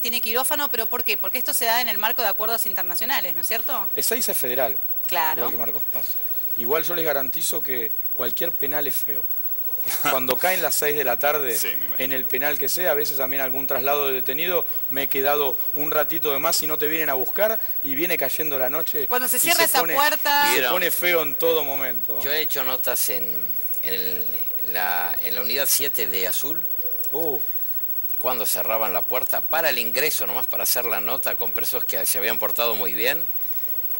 tiene quirófano, pero ¿por qué? Porque esto se da en el marco de acuerdos internacionales, ¿no es cierto? Ezeiza es federal, Claro. igual que Marcos Paz. Igual yo les garantizo que cualquier penal es feo. Cuando caen las 6 de la tarde, Sí, me imagino. en el penal que sea, a veces también algún traslado de detenido, me he quedado un ratito de más si no te vienen a buscar y viene cayendo la noche. Cuando se y cierra esa puerta... y se pone feo en todo momento. Yo he hecho notas en la unidad 7 de Azul, cuando cerraban la puerta para el ingreso, nomás para hacer la nota con presos que se habían portado muy bien,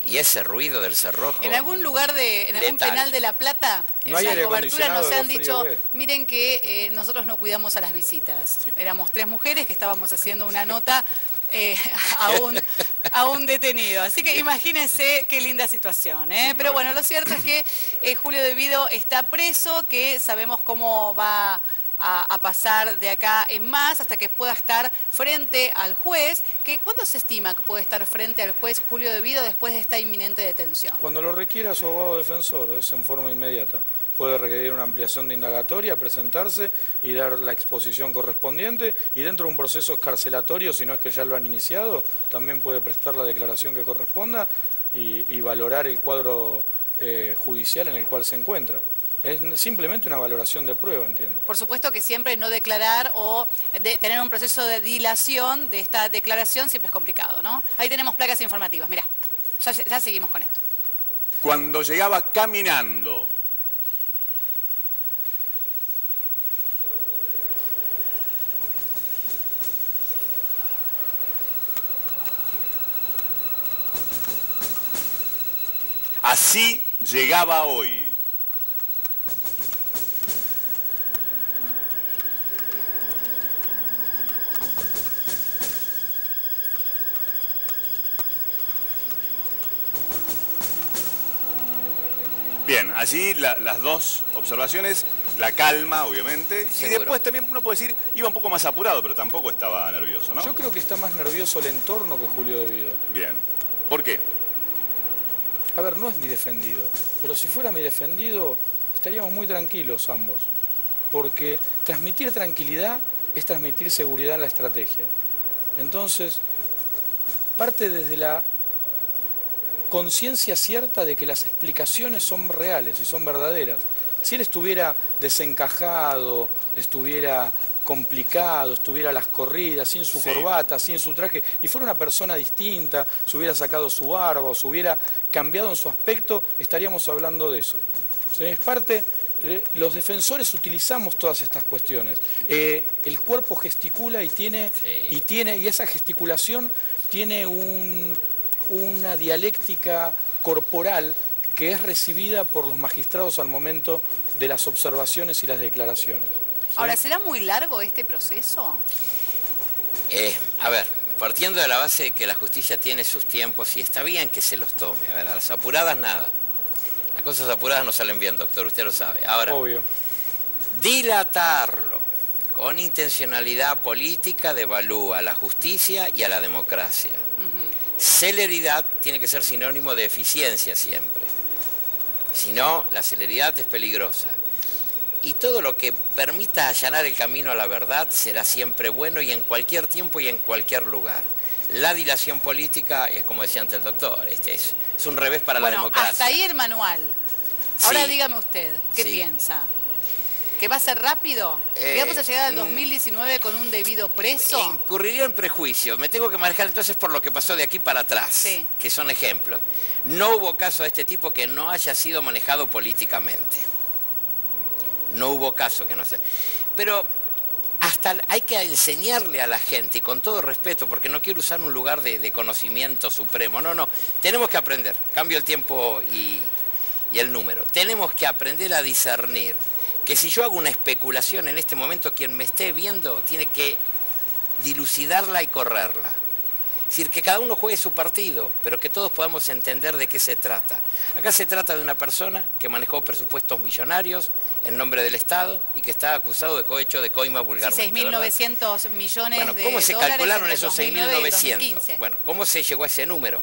y ese ruido del cerrojo... En algún lugar en algún letal. penal de La Plata, No hay en aire la cobertura nos acondicionado, han lo dicho, frío que es. miren que nosotros no cuidamos a las visitas. Sí. Éramos 3 mujeres que estábamos haciendo una nota a un detenido. Así que imagínense qué linda situación. Sí, pero bueno, lo cierto es que Julio De Vido está preso, que sabemos cómo va a pasar de acá en más hasta que pueda estar frente al juez. ¿Cuándo se estima que puede estar frente al juez Julio De Vido después de esta inminente detención? Cuando lo requiera su abogado defensor, es en forma inmediata. Puede requerir una ampliación de indagatoria, presentarse y dar la exposición correspondiente, y dentro de un proceso escarcelatorio, si no es que ya lo han iniciado, también puede prestar la declaración que corresponda y valorar el cuadro judicial en el cual se encuentra. Es simplemente una valoración de prueba, entiendo. Por supuesto que siempre no declarar o tener un proceso de dilación de esta declaración siempre es complicado, ¿no? Ahí tenemos placas informativas, mirá, ya seguimos con esto. Cuando llegaba caminando. Así llegaba hoy. Bien, allí las dos observaciones, la calma, obviamente, Seguro. Y después también uno puede decir, iba un poco más apurado, pero tampoco estaba nervioso, ¿no? Yo creo que está más nervioso el entorno que Julio De Vido. Bien. ¿Por qué? A ver, no es mi defendido, pero si fuera mi defendido, estaríamos muy tranquilos ambos. Porque transmitir tranquilidad es transmitir seguridad en la estrategia. Entonces, parte desde la conciencia cierta de que las explicaciones son reales y son verdaderas. Si él estuviera desencajado, estuviera complicado, estuviera a las corridas, sin su corbata, sin su traje, y fuera una persona distinta, se hubiera sacado su barba o se hubiera cambiado en su aspecto, estaríamos hablando de eso. ¿Sí? Es parte, los defensores utilizamos todas estas cuestiones. El cuerpo gesticula y esa gesticulación tiene una dialéctica corporal que es recibida por los magistrados al momento de las observaciones y las declaraciones. ¿Sí? Ahora, ¿será muy largo este proceso? A ver, partiendo de la base de que la justicia tiene sus tiempos y está bien que se los tome. A ver, a las apuradas nada. Las cosas apuradas no salen bien, doctor, usted lo sabe. Ahora, obvio, dilatarlo con intencionalidad política devalúa a la justicia y a la democracia. Celeridad tiene que ser sinónimo de eficiencia siempre. Si no, la celeridad es peligrosa. Y todo lo que permita allanar el camino a la verdad será siempre bueno y en cualquier tiempo y en cualquier lugar. La dilación política es, como decía antes el doctor, es un revés para la democracia. Hasta ahí el manual. Ahora Sí. dígame usted, ¿qué Sí. piensa? ¿Que va a ser rápido? ¿Que vamos a llegar al 2019 con un debido preso? Incurriría en prejuicios. Me tengo que manejar entonces por lo que pasó de aquí para atrás, Sí. que son ejemplos. No hubo caso de este tipo que no haya sido manejado políticamente. No hubo caso que no se... Pero hasta hay que enseñarle a la gente, y con todo respeto, porque no quiero usar un lugar de conocimiento supremo. No, tenemos que aprender. Cambio el tiempo y el número. Tenemos que aprender a discernir que si yo hago una especulación en este momento, quien me esté viendo tiene que dilucidarla y correrla. Es decir, que cada uno juegue su partido, pero que todos podamos entender de qué se trata. Acá se trata de una persona que manejó presupuestos millonarios en nombre del Estado y que está acusado de cohecho de coima vulgarmente. Sí, 6.900 millones de dólares. ¿Cómo se calcularon entre esos 2009 y 6.900? 2015. Bueno, ¿cómo se llegó a ese número?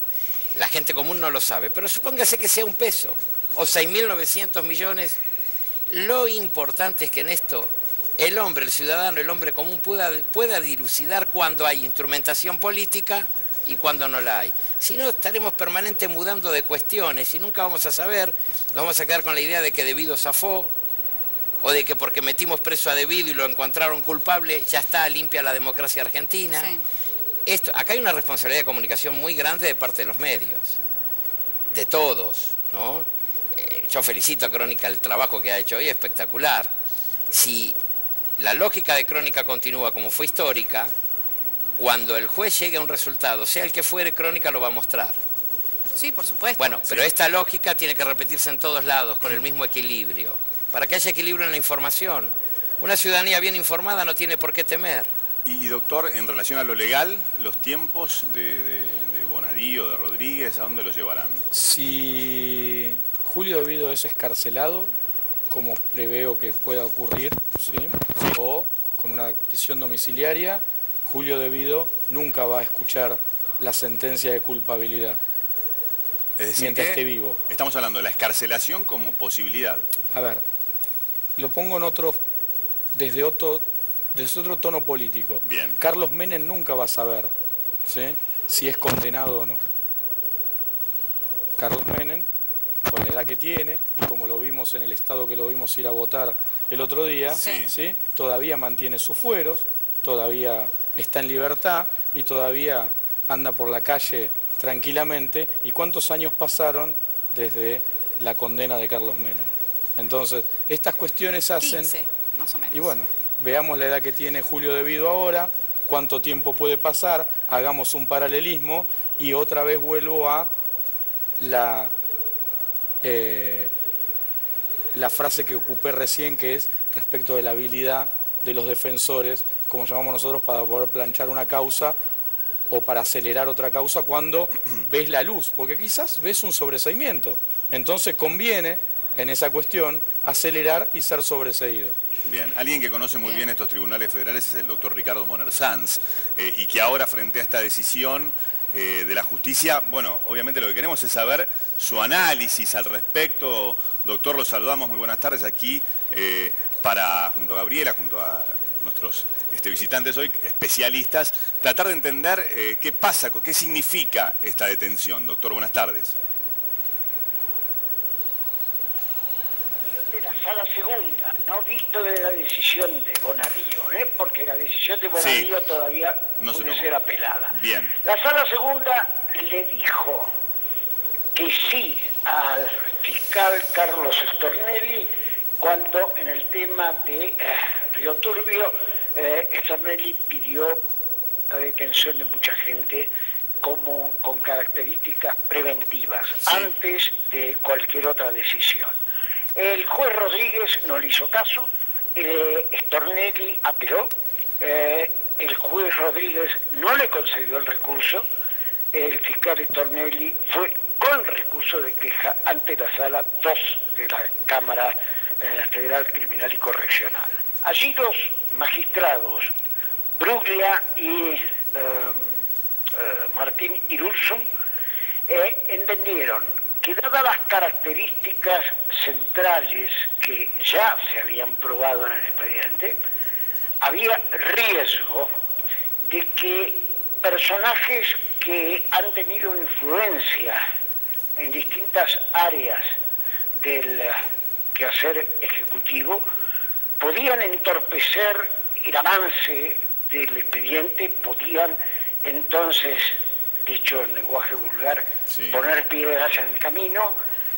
La gente común no lo sabe, pero supóngase que sea un peso o 6.900 millones. Lo importante es que en esto el hombre, el ciudadano, el hombre común pueda dilucidar cuando hay instrumentación política y cuando no la hay. Si no, estaremos permanente mudando de cuestiones y nunca vamos a saber, nos vamos a quedar con la idea de que Devido zafó, o de que porque metimos preso a Devido y lo encontraron culpable, ya está limpia la democracia argentina. Sí. Acá hay una responsabilidad de comunicación muy grande de parte de los medios, de todos, ¿no? Yo felicito a Crónica el trabajo que ha hecho hoy, espectacular. Si la lógica de Crónica continúa como fue histórica, cuando el juez llegue a un resultado, sea el que fuere, Crónica lo va a mostrar. Sí, por supuesto. Bueno, pero esta lógica tiene que repetirse en todos lados, con el mismo equilibrio, para que haya equilibrio en la información. Una ciudadanía bien informada no tiene por qué temer. Y doctor, en relación a lo legal, los tiempos de Bonadío, de Rodríguez, ¿a dónde los llevarán? Si Julio Devido es excarcelado, como preveo que pueda ocurrir, ¿sí? O con una prisión domiciliaria, Julio Devido nunca va a escuchar la sentencia de culpabilidad. Es decir, mientras esté vivo. Estamos hablando de la excarcelación como posibilidad. A ver, lo pongo en desde otro tono político. Bien. Carlos Menem nunca va a saber, ¿sí?, si es condenado o no. Carlos Menem, con la edad que tiene, y como lo vimos en el estado que lo vimos ir a votar el otro día, ¿sí?, todavía mantiene sus fueros, todavía está en libertad y todavía anda por la calle tranquilamente. ¿Y cuántos años pasaron desde la condena de Carlos Menem? Entonces, estas cuestiones hacen... 15, más o menos. Y bueno, veamos la edad que tiene Julio Devido ahora, cuánto tiempo puede pasar, hagamos un paralelismo y otra vez vuelvo a la frase que ocupé recién, que es respecto de la habilidad de los defensores, como llamamos nosotros, para poder planchar una causa o para acelerar otra causa cuando ves la luz, porque quizás ves un sobreseimiento. Entonces conviene, en esa cuestión, acelerar y ser sobreseído. Bien, alguien que conoce muy bien estos tribunales federales es el doctor Ricardo Moner Sanz, y que ahora, frente a esta decisión de la justicia, bueno, obviamente lo que queremos es saber su análisis al respecto. Doctor, los saludamos, muy buenas tardes aquí, junto a Gabriela, junto a nuestros visitantes hoy, especialistas, tratar de entender qué pasa, qué significa esta detención. Doctor, buenas tardes. De la sala segunda, no visto de la decisión de Bonadío, porque la decisión de Bonadío todavía no puede ser apelada. Bien. La sala segunda le dijo que sí al fiscal Carlos Stornelli cuando en el tema de Río Turbio Stornelli pidió la detención de mucha gente con características preventivas antes de cualquier otra decisión. El juez Rodríguez no le hizo caso, Stornelli apeló, el juez Rodríguez no le concedió el recurso, el fiscal Stornelli fue con recurso de queja ante la sala 2 de la Cámara Federal Criminal y Correccional. Allí los magistrados Bruglia y Martín Irursun entendieron que dadas las características centrales que ya se habían probado en el expediente, había riesgo de que personajes que han tenido influencia en distintas áreas del quehacer ejecutivo podían entorpecer el avance del expediente, podían entonces, dicho en lenguaje vulgar, poner piedras en el camino,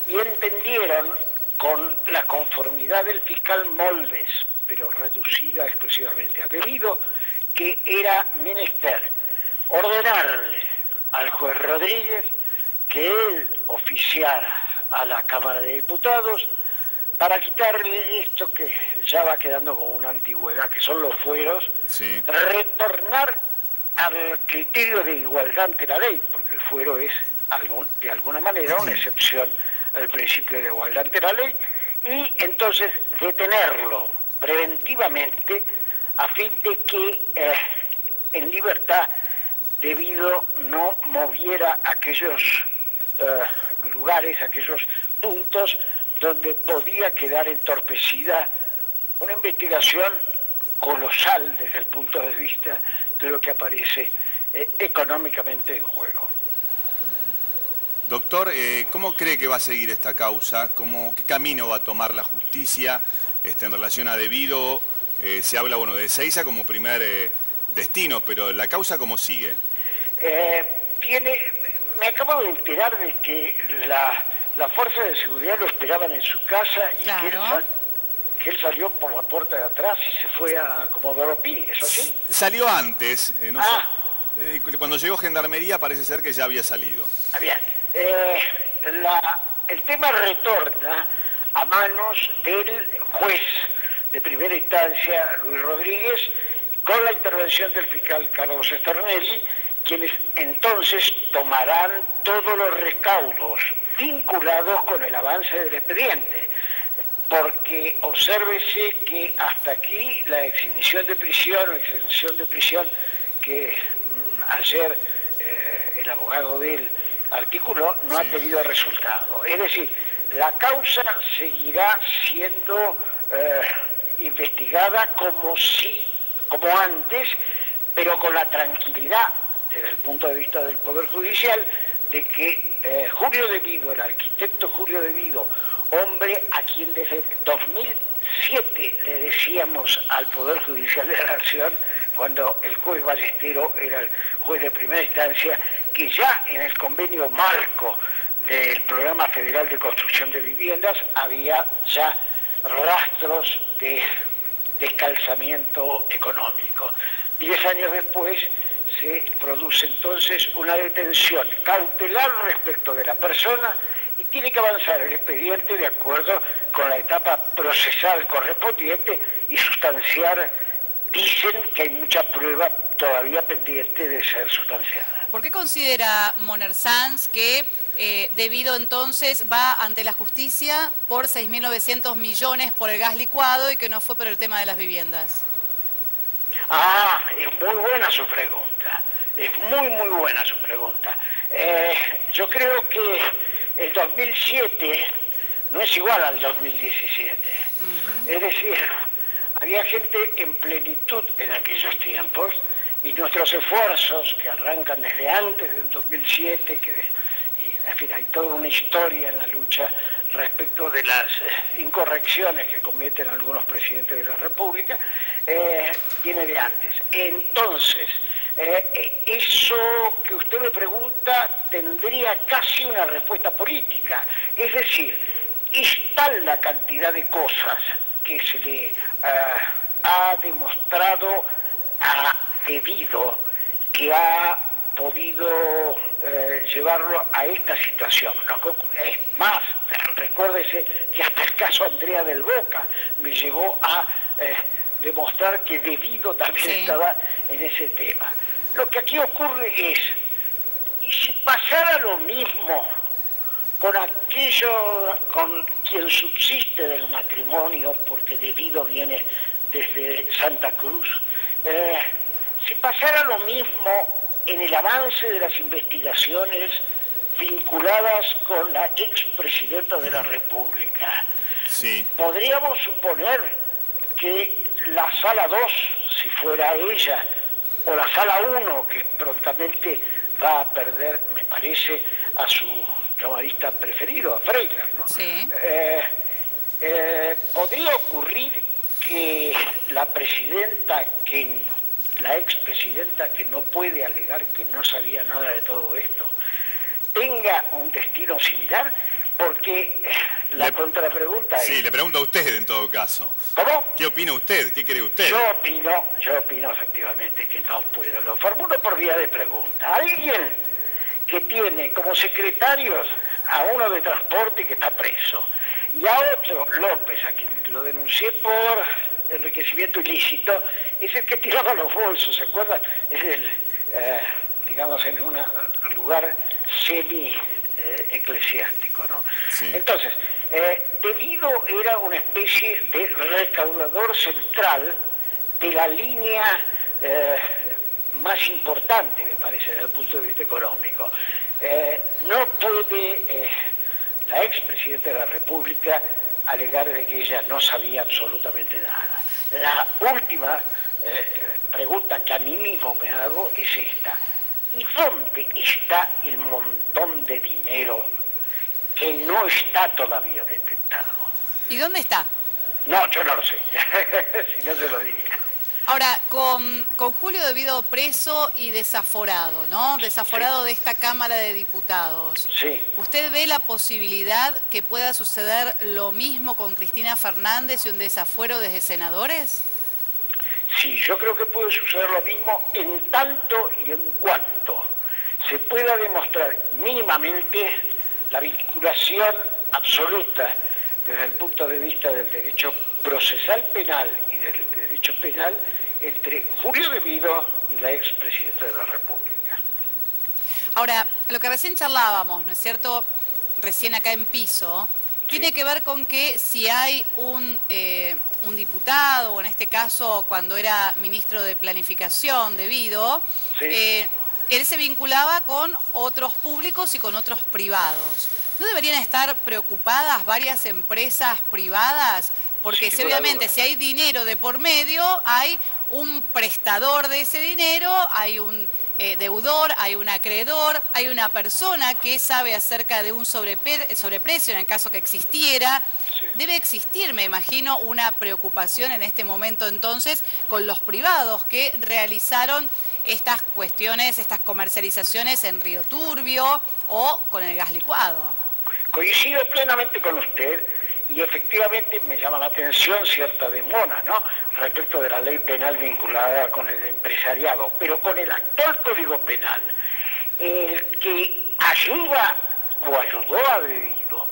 y entendieron, con la conformidad del fiscal Moldes, pero reducida exclusivamente a Devido, que era menester ordenarle al juez Rodríguez que él oficiara a la Cámara de Diputados para quitarle esto que ya va quedando como una antigüedad, que son los fueros, retornar al criterio de igualdad ante la ley, porque el fuero es de alguna manera una excepción al principio de igualdad ante la ley, y entonces detenerlo preventivamente a fin de que en libertad Devido no moviera aquellos lugares, aquellos puntos donde podía quedar entorpecida una investigación colosal desde el punto de vista de lo que aparece económicamente en juego. Doctor, ¿cómo cree que va a seguir esta causa? ¿Qué camino va a tomar la justicia en relación a Devido? Se habla, bueno, de Ezeiza como primer destino, pero ¿la causa cómo sigue? Me acabo de enterar de que la fuerza de seguridad lo esperaban en su casa y claro, que él salió por la puerta de atrás y se fue a Comodoro Pi, ¿es así? Salió antes, cuando llegó Gendarmería parece ser que ya había salido. Bien. El tema retorna a manos del juez de primera instancia, Luis Rodríguez, con la intervención del fiscal Carlos Stornelli, quienes entonces tomarán todos los recaudos vinculados con el avance del expediente. Porque obsérvese que hasta aquí la exhibición de prisión o exención de prisión que ayer el abogado de él articuló no ha tenido resultado. Es decir, la causa seguirá siendo investigada como antes, pero con la tranquilidad desde el punto de vista del Poder Judicial de que Julio Devido, el arquitecto Julio Devido, hombre a quien desde el 2007 le decíamos al Poder Judicial de la Nación, cuando el juez Ballestero era el juez de primera instancia, que ya en el convenio marco del Programa Federal de Construcción de Viviendas había ya rastros de descalzamiento económico. 10 años después se produce entonces una detención cautelar respecto de la persona y tiene que avanzar el expediente de acuerdo con la etapa procesal correspondiente y sustanciar, dicen que hay mucha prueba todavía pendiente de ser sustanciada. ¿Por qué considera Moner Sanz que Devido entonces va ante la justicia por 6.900 millones por el gas licuado y que no fue por el tema de las viviendas? Es muy buena su pregunta, es muy buena su pregunta. Yo creo que el 2007 no es igual al 2017. Es decir, había gente en plenitud en aquellos tiempos y nuestros esfuerzos que arrancan desde antes del 2007, en fin, hay toda una historia en la lucha respecto de las incorrecciones que cometen algunos presidentes de la República, viene de antes. Entonces, eso que usted me pregunta tendría casi una respuesta política. Es decir, es tal la cantidad de cosas que se le ha demostrado a Devido que ha podido llevarlo a esta situación. Es más, recuérdese que hasta el caso Andrea del Boca me llevó a demostrar que Devido también estaba en ese tema. Lo que aquí ocurre es, ¿y si pasara lo mismo con con quien subsiste del matrimonio, porque Devido viene desde Santa Cruz? Si pasara lo mismo en el avance de las investigaciones vinculadas con la expresidenta de la República, podríamos suponer que la Sala 2, si fuera ella, o la Sala 1, que prontamente va a perder, me parece, a su camarista preferido, a Freiler, ¿no? Sí. Podría ocurrir que la expresidenta que no puede alegar que no sabía nada de todo esto, tenga un destino similar, porque la contrapregunta es... Sí, le pregunto a usted en todo caso. ¿Cómo? ¿Qué opina usted? ¿Qué cree usted? Yo opino efectivamente que no puedo. Lo formulo por vía de pregunta. Alguien que tiene como secretarios a uno de transporte que está preso y a otro, López, a quien lo denuncié por enriquecimiento ilícito, es el que tiraba los bolsos, ¿se acuerdan? Es digamos, en un lugar semi-eclesiástico, ¿no? Sí. Entonces, Devido era una especie de recaudador central de la línea más importante, me parece, desde el punto de vista económico. No puede la expresidenta de la República alegar de que ella no sabía absolutamente nada. La última pregunta que a mí mismo me hago es esta. ¿Y dónde está el montón de dinero que no está todavía detectado? ¿Y dónde está? No, yo no lo sé. Si no se lo diría. Ahora, con Julio De Vido preso y desaforado, ¿no? Desaforado de esta Cámara de Diputados. Sí. ¿Usted ve la posibilidad que pueda suceder lo mismo con Cristina Fernández y un desafuero desde senadores? Sí, yo creo que puede suceder lo mismo en tanto y en cuanto se pueda demostrar mínimamente la vinculación absoluta desde el punto de vista del derecho procesal penal y del derecho penal entre Julio De Vido y la expresidenta de la República. Ahora, lo que recién charlábamos, ¿no es cierto?, recién acá en piso, tiene que ver con que si hay un diputado, o en este caso cuando era ministro de Planificación De Vido, Sí. él se vinculaba con otros públicos y con otros privados. ¿No deberían estar preocupadas varias empresas privadas? Porque Sin si, duda obviamente alguna. si hay dinero de por medio, hay un prestador de ese dinero, hay un deudor, hay un acreedor, hay una persona que sabe acerca de un sobreprecio en el caso que existiera. Sí. Debe existir, me imagino, una preocupación en este momento entonces con los privados que realizaron estas cuestiones, estas comercializaciones en Río Turbio o con el gas licuado. Coincido plenamente con usted y efectivamente me llama la atención cierta demora, ¿no?, respecto de la ley penal vinculada con el empresariado, pero con el actual Código Penal, el que ayuda o ayudó a De Vido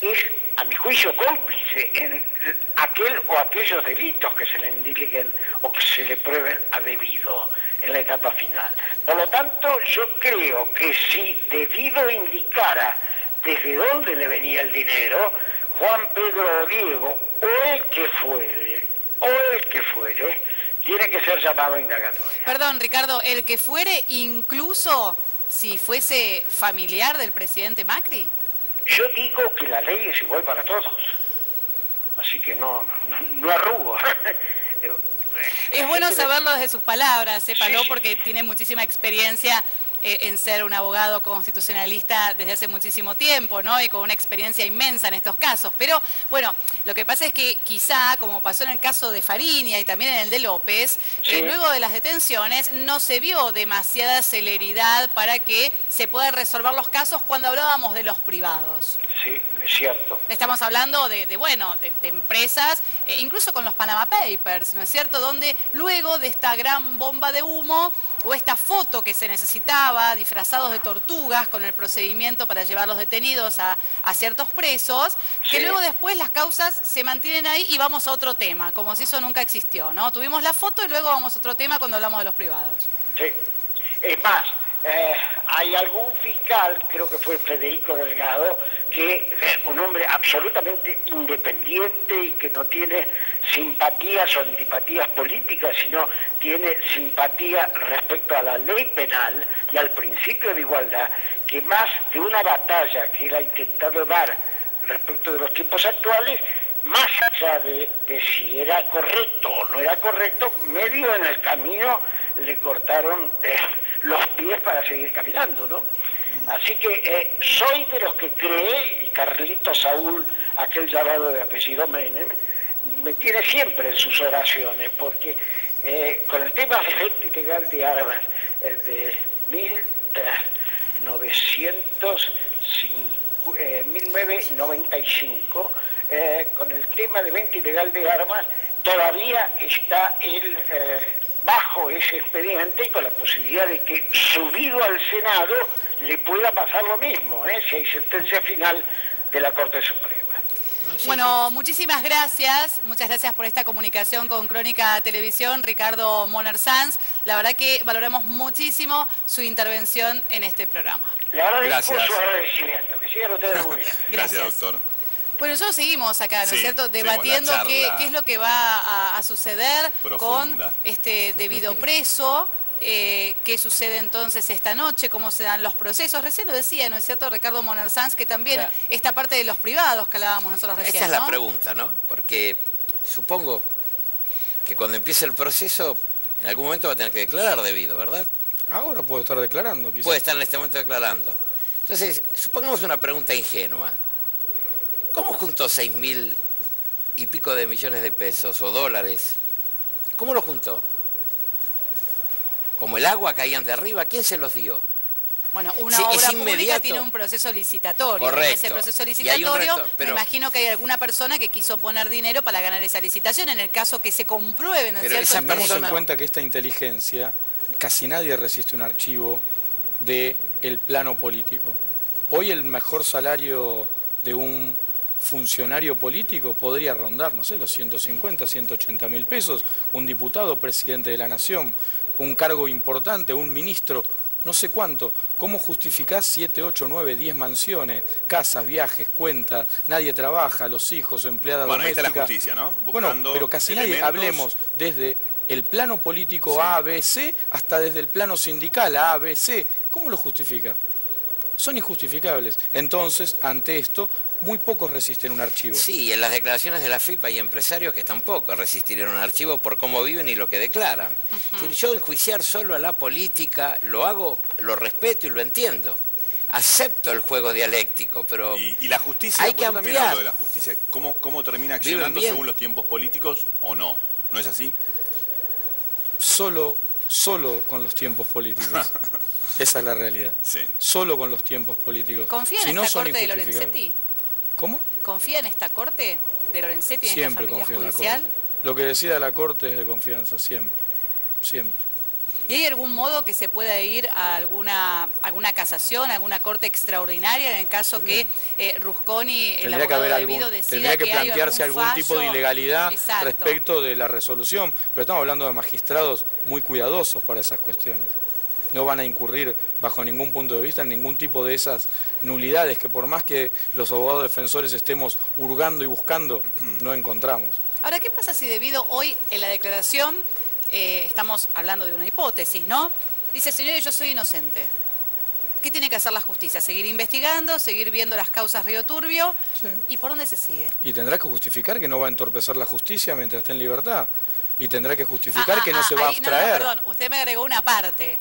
es, a mi juicio, cómplice en aquel o aquellos delitos que se le indiquen o que se le prueben a De Vido en la etapa final. Por lo tanto, yo creo que si De Vido indicara desde dónde le venía el dinero, Juan Pedro o Diego, o el que fuere, tiene que ser llamado a indagatoria. Perdón, Ricardo, el que fuere, incluso si fuese familiar del presidente Macri. Yo digo que la ley es igual para todos, así que no arrugo. Es bueno saberlo desde sus palabras, sépalo, Sí, sí. porque tiene muchísima experiencia en ser un abogado constitucionalista desde hace muchísimo tiempo, ¿no? Y con una experiencia inmensa en estos casos. Pero, bueno, lo que pasa es que quizá, como pasó en el caso de Fariña y también en el de López, Sí. luego de las detenciones no se vio demasiada celeridad para que se puedan resolver los casos cuando hablábamos de los privados. Sí, es cierto. Estamos hablando de empresas, incluso con los Panama Papers, ¿no es cierto? Donde luego de esta gran bomba de humo o esta foto que se necesitaba, disfrazados de tortugas con el procedimiento para llevar los detenidos a ciertos presos, que Sí. luego después las causas se mantienen ahí y vamos a otro tema, como si eso nunca existió, ¿no? Tuvimos la foto y luego vamos a otro tema cuando hablamos de los privados. Sí. Es más, hay algún fiscal, creo que fue Federico Delgado, que es un hombre absolutamente independiente y que no tiene simpatías o antipatías políticas, sino tiene simpatía respecto a la ley penal y al principio de igualdad, que más de una batalla que él ha intentado dar respecto de los tiempos actuales, más allá de si era correcto o no era correcto, medio en el camino le cortaron los pies para seguir caminando, ¿no? Así que soy de los que cree, y Carlito Saúl, aquel llamado de apellido Menem, me tiene siempre en sus oraciones, porque con el tema de venta ilegal de armas de 1995, con el tema de venta ilegal de armas, todavía está él bajo ese expediente y con la posibilidad de que subido al Senado le pueda pasar lo mismo, si hay sentencia final de la Corte Suprema. Bueno, muchísimas gracias. Muchas gracias por esta comunicación con Crónica Televisión, Ricardo Moner Sanz. La verdad que valoramos muchísimo su intervención en este programa. Le agradezco Gracias. su agradecimiento. Que sigan ustedes muy bien. Gracias, doctor. Bueno, nosotros seguimos acá, ¿no es Sí, cierto?, seguimos la debatiendo qué charla es lo que va a suceder profunda. con este De Vido preso. qué sucede entonces esta noche, cómo se dan los procesos. Recién lo decía, ¿no es cierto, Ricardo Moner Sanz, que también Ahora, esta parte de los privados que hablábamos nosotros recién, esta es la ¿no? pregunta, ¿no? Porque supongo que cuando empiece el proceso, en algún momento va a tener que declarar debido, ¿verdad? Ahora puedo estar declarando, quizás. Puede estar en este momento declarando. Entonces, supongamos una pregunta ingenua. ¿Cómo juntó 6.000 y pico de millones de pesos o dólares? ¿Cómo lo juntó? ¿Como el agua caían de arriba? ¿Quién se los dio? Bueno, una Sí, es obra pública inmediato. tiene un proceso licitatorio. Correcto. En ese proceso Y hay un licitatorio, resto, pero- me imagino que hay alguna persona que quiso poner dinero para ganar esa licitación, en el caso que se compruebe, ¿no es Pero cierto? esa Tengamos persona- en cuenta que esta inteligencia, casi nadie resiste un archivo del plano político. Hoy el mejor salario de un funcionario político podría rondar, no sé, los 150, 180 mil pesos, un diputado, presidente de la nación, un cargo importante, un ministro, no sé cuánto. ¿Cómo justificás 7, 8, 9, 10 mansiones, casas, viajes, cuentas, nadie trabaja, los hijos, empleadas Bueno, ahí está domésticas? la justicia, ¿no? Bueno, Buscando pero casi nadie, elementos. hablemos desde el plano político Sí. A, B, C, hasta desde el plano sindical A, B, C. ¿Cómo lo justifica? Son injustificables. Entonces, ante esto, muy pocos resisten un archivo. Sí, en las declaraciones de la FIP hay empresarios que tampoco resistirían un archivo por cómo viven y lo que declaran. Es decir, yo enjuiciar solo a la política lo hago, lo respeto y lo entiendo. Acepto el juego dialéctico, pero Y la justicia, hay porque que yo también ampliar. hablo de la justicia. ¿Cómo termina accionando bien. según los tiempos políticos o no? ¿No es así? Solo con los tiempos políticos. Esa es la realidad. Sí. Solo con los tiempos políticos. ¿Confía en Si no, esta son corte de injustificables. Lorenzetti? ¿Cómo? ¿Confía en esta corte de Lorenzetti, en esta Siempre familia confío en la judicial? Corte. Lo que decida la Corte es de confianza, siempre. Siempre. ¿Y hay algún modo que se pueda ir a alguna casación, alguna corte extraordinaria en el caso que Rusconi, el Tendría que abogado haber de algún, Vido, decida tendría que que hay plantearse algún tipo de fallo? ilegalidad Exacto. respecto de la resolución, pero estamos hablando de magistrados muy cuidadosos para esas cuestiones. No van a incurrir bajo ningún punto de vista en ningún tipo de esas nulidades que por más que los abogados defensores estemos hurgando y buscando, no encontramos. Ahora, ¿qué pasa si debido hoy en la declaración, estamos hablando de una hipótesis, ¿no? Dice, señores, yo soy inocente. ¿Qué tiene que hacer la justicia? ¿Seguir investigando, seguir viendo las causas Río Turbio? Sí. ¿Y por dónde se sigue? Y tendrá que justificar que no va a entorpecer la justicia mientras esté en libertad. Y tendrá que justificar que no se va a ahí, abstraer. perdón, usted me agregó una parte.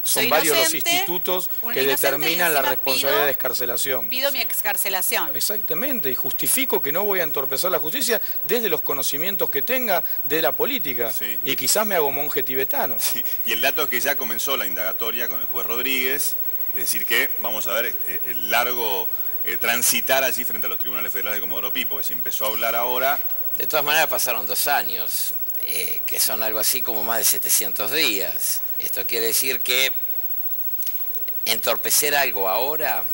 Son Soy varios los inocente, institutos un que inocente, determinan y la encima responsabilidad de excarcelación. Pido mi excarcelación. Exactamente, y justifico que no voy a entorpecer la justicia desde los conocimientos que tenga de la política. Sí. Y quizás me hago monje tibetano. Sí. Y el dato es que ya comenzó la indagatoria con el juez Rodríguez, es decir que vamos a ver el largo transitar allí frente a los tribunales federales de Comodoro Pi, porque si empezó a hablar ahora, de todas maneras pasaron 2 años, que son algo así como más de 700 días. Esto quiere decir que entorpecer algo ahora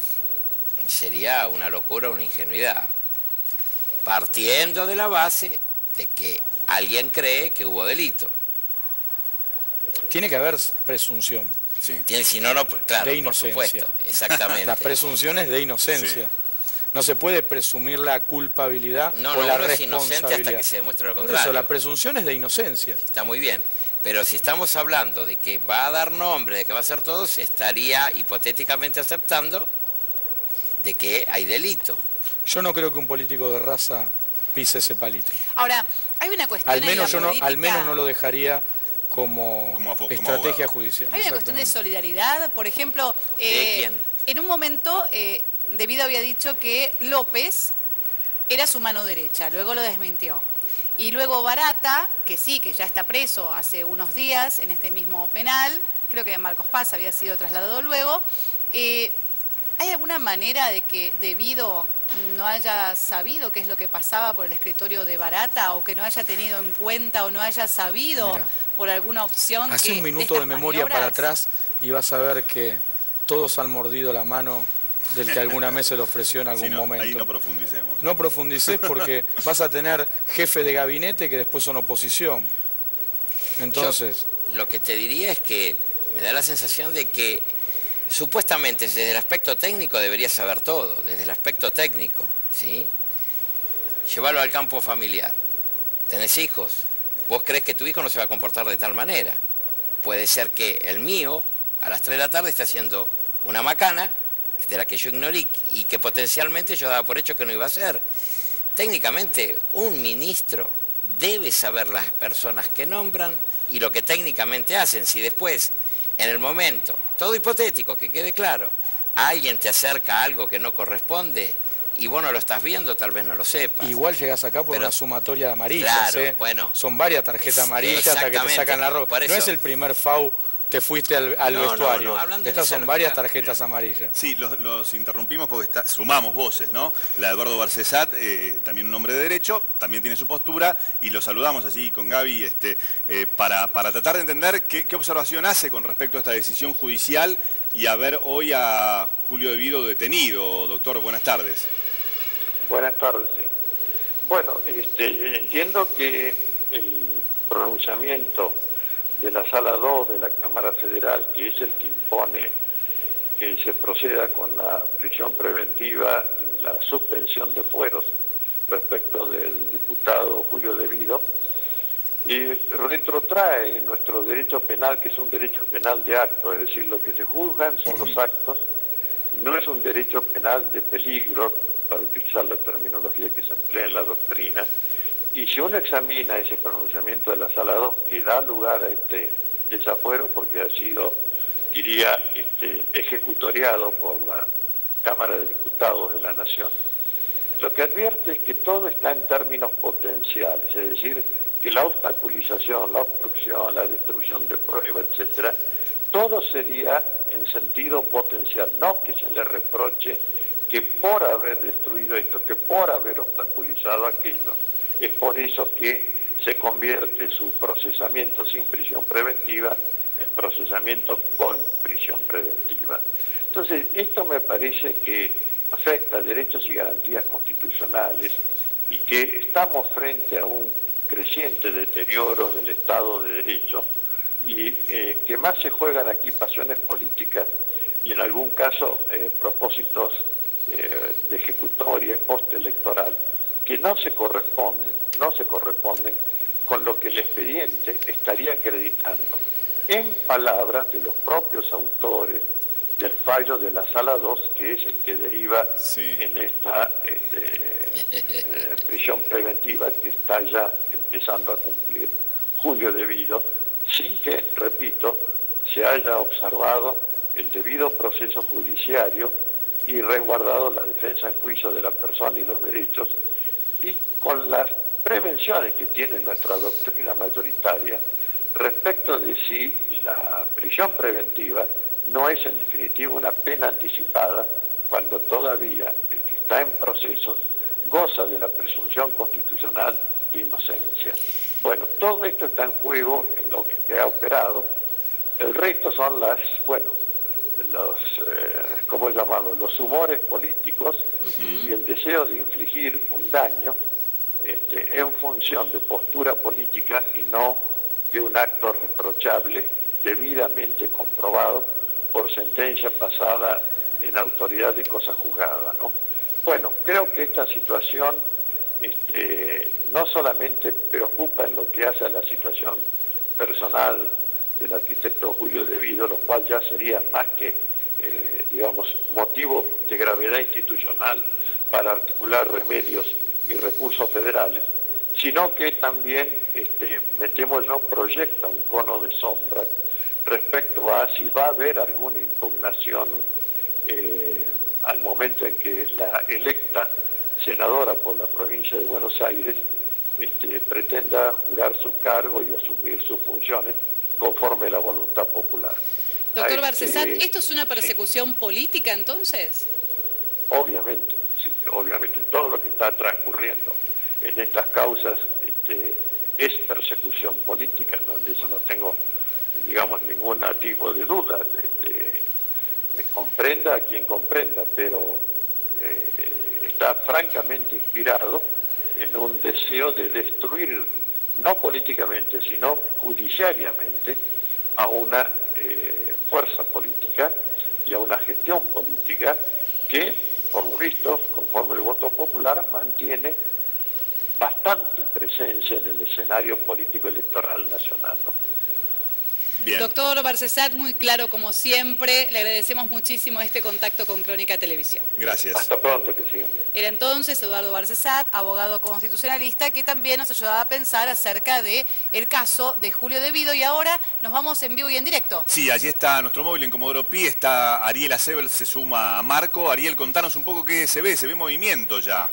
sería una locura, una ingenuidad. Partiendo de la base de que alguien cree que hubo delito. Tiene que haber presunción sí. Si no, claro, de por inocencia. supuesto, exactamente. La presunción es de inocencia. No se puede presumir la culpabilidad No, o no, la uno es responsabilidad. inocente hasta que se demuestre lo Por contrario. eso, la presunción es de inocencia. Está muy bien. Pero si estamos hablando de que va a dar nombre, de que va a ser todo, se estaría hipotéticamente aceptando de que hay delito. Yo no creo que un político de raza pise ese palito. Ahora, hay una cuestión Al menos, en la política, al menos no lo dejaría como Como estrategia abogado. judicial. hay una cuestión de Exactamente. solidaridad, por ejemplo, ¿De quién? en un momento Debido había dicho que López era su mano derecha, luego lo desmintió. Y luego Barata, que sí, que ya está preso hace unos días en este mismo penal, creo que Marcos Paz había sido trasladado luego, ¿hay alguna manera de que Debido no haya sabido qué es lo que pasaba por el escritorio de Barata o que no haya tenido en cuenta o no haya sabido Mirá, por alguna opción hace que un minuto de memoria para atrás y vas a ver que todos han mordido la mano del que alguna vez se le ofreció en algún Sí, no, momento. ahí no profundicemos. No profundices porque vas a tener jefes de gabinete que después son oposición. Entonces, Yo lo que te diría es que me da la sensación de que supuestamente desde el aspecto técnico deberías saber todo, desde el aspecto técnico, ¿sí? Llévalo al campo familiar. ¿Tenés hijos? ¿Vos crees que tu hijo no se va a comportar de tal manera? puede ser que el mío, a las 3 de la tarde, esté haciendo una macana, de la que yo ignoré y que potencialmente yo daba por hecho que no iba a hacer. Técnicamente, un ministro debe saber las personas que nombran y lo que técnicamente hacen. Si después, en el momento, todo hipotético, que quede claro, alguien te acerca a algo que no corresponde y vos no lo estás viendo, tal vez no lo sepas. Igual llegás acá por una sumatoria de amarillas, claro, bueno, son varias tarjetas amarillas hasta que te sacan la ropa. No es el primer FAU, te fuiste al vestuario. Estas son varias tarjetas amarillas. Sí, los interrumpimos porque sumamos voces, ¿no? La de Eduardo Barcesat, también un hombre de derecho, también tiene su postura, y lo saludamos allí con Gaby para tratar de entender qué observación hace con respecto a esta decisión judicial y a ver hoy a Julio De Vido detenido. Doctor, buenas tardes. Buenas tardes, sí. Bueno, entiendo que el pronunciamiento de la Sala 2 de la Cámara Federal, que es el que impone que se proceda con la prisión preventiva y la suspensión de fueros respecto del diputado Julio De Vido, y retrotrae nuestro derecho penal, que es un derecho penal de acto, es decir, lo que se juzgan son los actos, no es un derecho penal de peligro, para utilizar la terminología que se emplea en la doctrina. Y si uno examina ese pronunciamiento de la Sala 2, que da lugar a este desafuero porque ha sido, diría, ejecutoriado por la Cámara de Diputados de la Nación, lo que advierte es que todo está en términos potenciales, es decir, que la obstaculización, la obstrucción, la destrucción de pruebas, etcétera, todo sería en sentido potencial, no que se le reproche que por haber destruido esto, que por haber obstaculizado aquello, es por eso que se convierte su procesamiento sin prisión preventiva en procesamiento con prisión preventiva. Entonces, esto me parece que afecta derechos y garantías constitucionales y que estamos frente a un creciente deterioro del Estado de Derecho y que más se juegan aquí pasiones políticas y en algún caso propósitos de ejecutoria postelectoral que no se corresponden con lo que el expediente estaría acreditando en palabras de los propios autores del fallo de la Sala 2, que es el que deriva en esta prisión preventiva que está ya empezando a cumplir Julio De Vido, sin que, repito, se haya observado el debido proceso judiciario y resguardado la defensa en juicio de la persona y los derechos, y con las prevenciones que tiene nuestra doctrina mayoritaria respecto de si la prisión preventiva no es en definitiva una pena anticipada cuando todavía el que está en proceso goza de la presunción constitucional de inocencia. Bueno, todo esto está en juego en lo que ha operado. El resto son ¿cómo llamarlo? Los humores políticos y el deseo de infligir un daño en función de postura política y no de un acto reprochable debidamente comprobado por sentencia pasada en autoridad de cosa juzgada, ¿no? Bueno, creo que esta situación no solamente preocupa en lo que hace a la situación personal del arquitecto Julio De Vido, lo cual ya sería más que, motivo de gravedad institucional para articular remedios y recursos federales, sino que también, proyecta un cono de sombra respecto a si va a haber alguna impugnación al momento en que la electa senadora por la provincia de Buenos Aires pretenda jurar su cargo y asumir sus funciones conforme a la voluntad popular. Doctor Barcesat, ¿esto es una persecución política entonces? Obviamente, sí, obviamente todo lo que está transcurriendo en estas causas es persecución política, donde eso no tengo, ningún tipo de duda. Comprenda a quien comprenda, pero está francamente inspirado en un deseo de destruir, no políticamente, sino judiciariamente, a una fuerza política y a una gestión política que, por lo visto, conforme el voto popular, mantiene bastante presencia en el escenario político electoral nacional, ¿no? Bien. Doctor Barcesat, muy claro como siempre. Le agradecemos muchísimo este contacto con Crónica Televisión. Gracias. Hasta pronto, que sigan bien. Era entonces Eduardo Barcesat, abogado constitucionalista, que también nos ayudaba a pensar acerca del caso de Julio De Vido. Y ahora nos vamos en vivo y en directo. Sí, allí está nuestro móvil en Comodoro Pi, está Ariel Acebel, se suma a Marco. Ariel, contanos un poco qué se ve movimiento ya.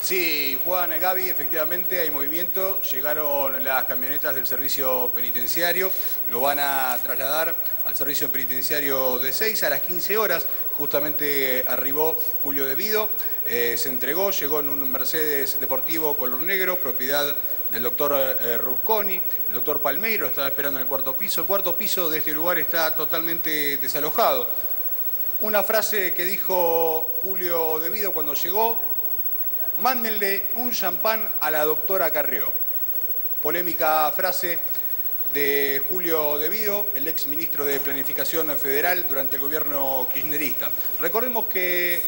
Sí, Juan, Gaby, efectivamente hay movimiento. Llegaron las camionetas del servicio penitenciario, lo van a trasladar al servicio penitenciario de Ezeiza a las 15 horas. Justamente arribó Julio De Vido, se entregó, llegó en un Mercedes deportivo color negro, propiedad del doctor Rusconi. El doctor Palmeiro estaba esperando en el cuarto piso. El cuarto piso de este lugar está totalmente desalojado. Una frase que dijo Julio De Vido cuando llegó: mándenle un champán a la doctora Carrió. Polémica frase de Julio De Vido, el ex ministro de Planificación Federal durante el gobierno kirchnerista. Recordemos que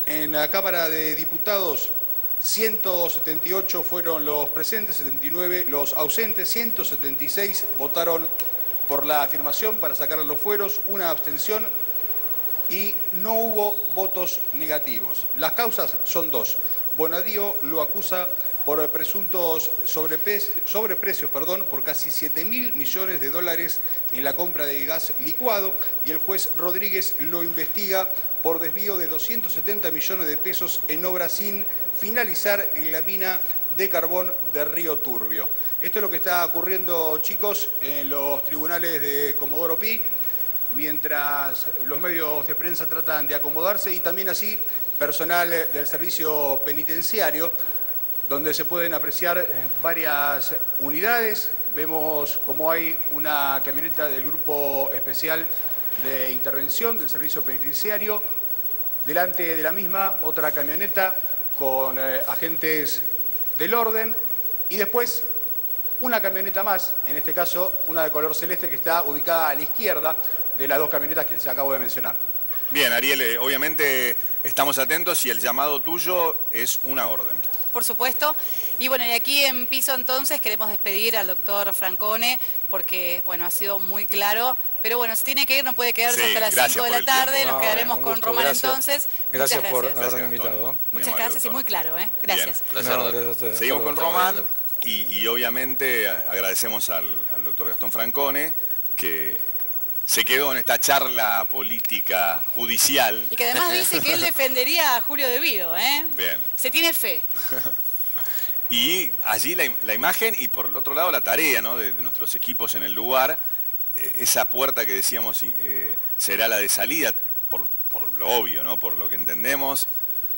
en la Cámara de Diputados 178 fueron los presentes, 79 los ausentes, 176 votaron por la afirmación para sacar los fueros, una abstención y no hubo votos negativos. Las causas son dos. Bonadío lo acusa por presuntos sobreprecios por casi 7.000 millones de dólares en la compra de gas licuado, y el juez Rodríguez lo investiga por desvío de 270 millones de pesos en obras sin finalizar en la mina de carbón de Río Turbio. Esto es lo que está ocurriendo, chicos, en los tribunales de Comodoro Pi, mientras los medios de prensa tratan de acomodarse, y también así personal del servicio penitenciario, donde se pueden apreciar varias unidades. Vemos como hay una camioneta del Grupo Especial de Intervención del Servicio Penitenciario. Delante de la misma, otra camioneta con agentes del orden. Y después, una camioneta más, en este caso, una de color celeste, que está ubicada a la izquierda de las dos camionetas que les acabo de mencionar. Bien, Ariel, obviamente estamos atentos y el llamado tuyo es una orden. Por supuesto. Y bueno, y aquí en piso entonces queremos despedir al doctor Francone porque, bueno, ha sido muy claro. Pero bueno, se tiene que ir, no puede quedarse hasta las 5 de la tarde. Nos quedaremos con Román entonces. Gracias Muchas por gracias. haberme invitado. Muchas gracias y muy claro, ¿eh? Gracias. Placer, No, doctor. gracias a ustedes. Seguimos Hasta con luego. Román y obviamente agradecemos al doctor Gastón Francone, que se quedó en esta charla política judicial. Y que además dice que él defendería a Julio De Vido, ¿eh? Bien. Se tiene fe. Y allí la imagen y por el otro lado la tarea, ¿no?, de nuestros equipos en el lugar. Esa puerta que decíamos será la de salida, por lo obvio, ¿no?, por lo que entendemos.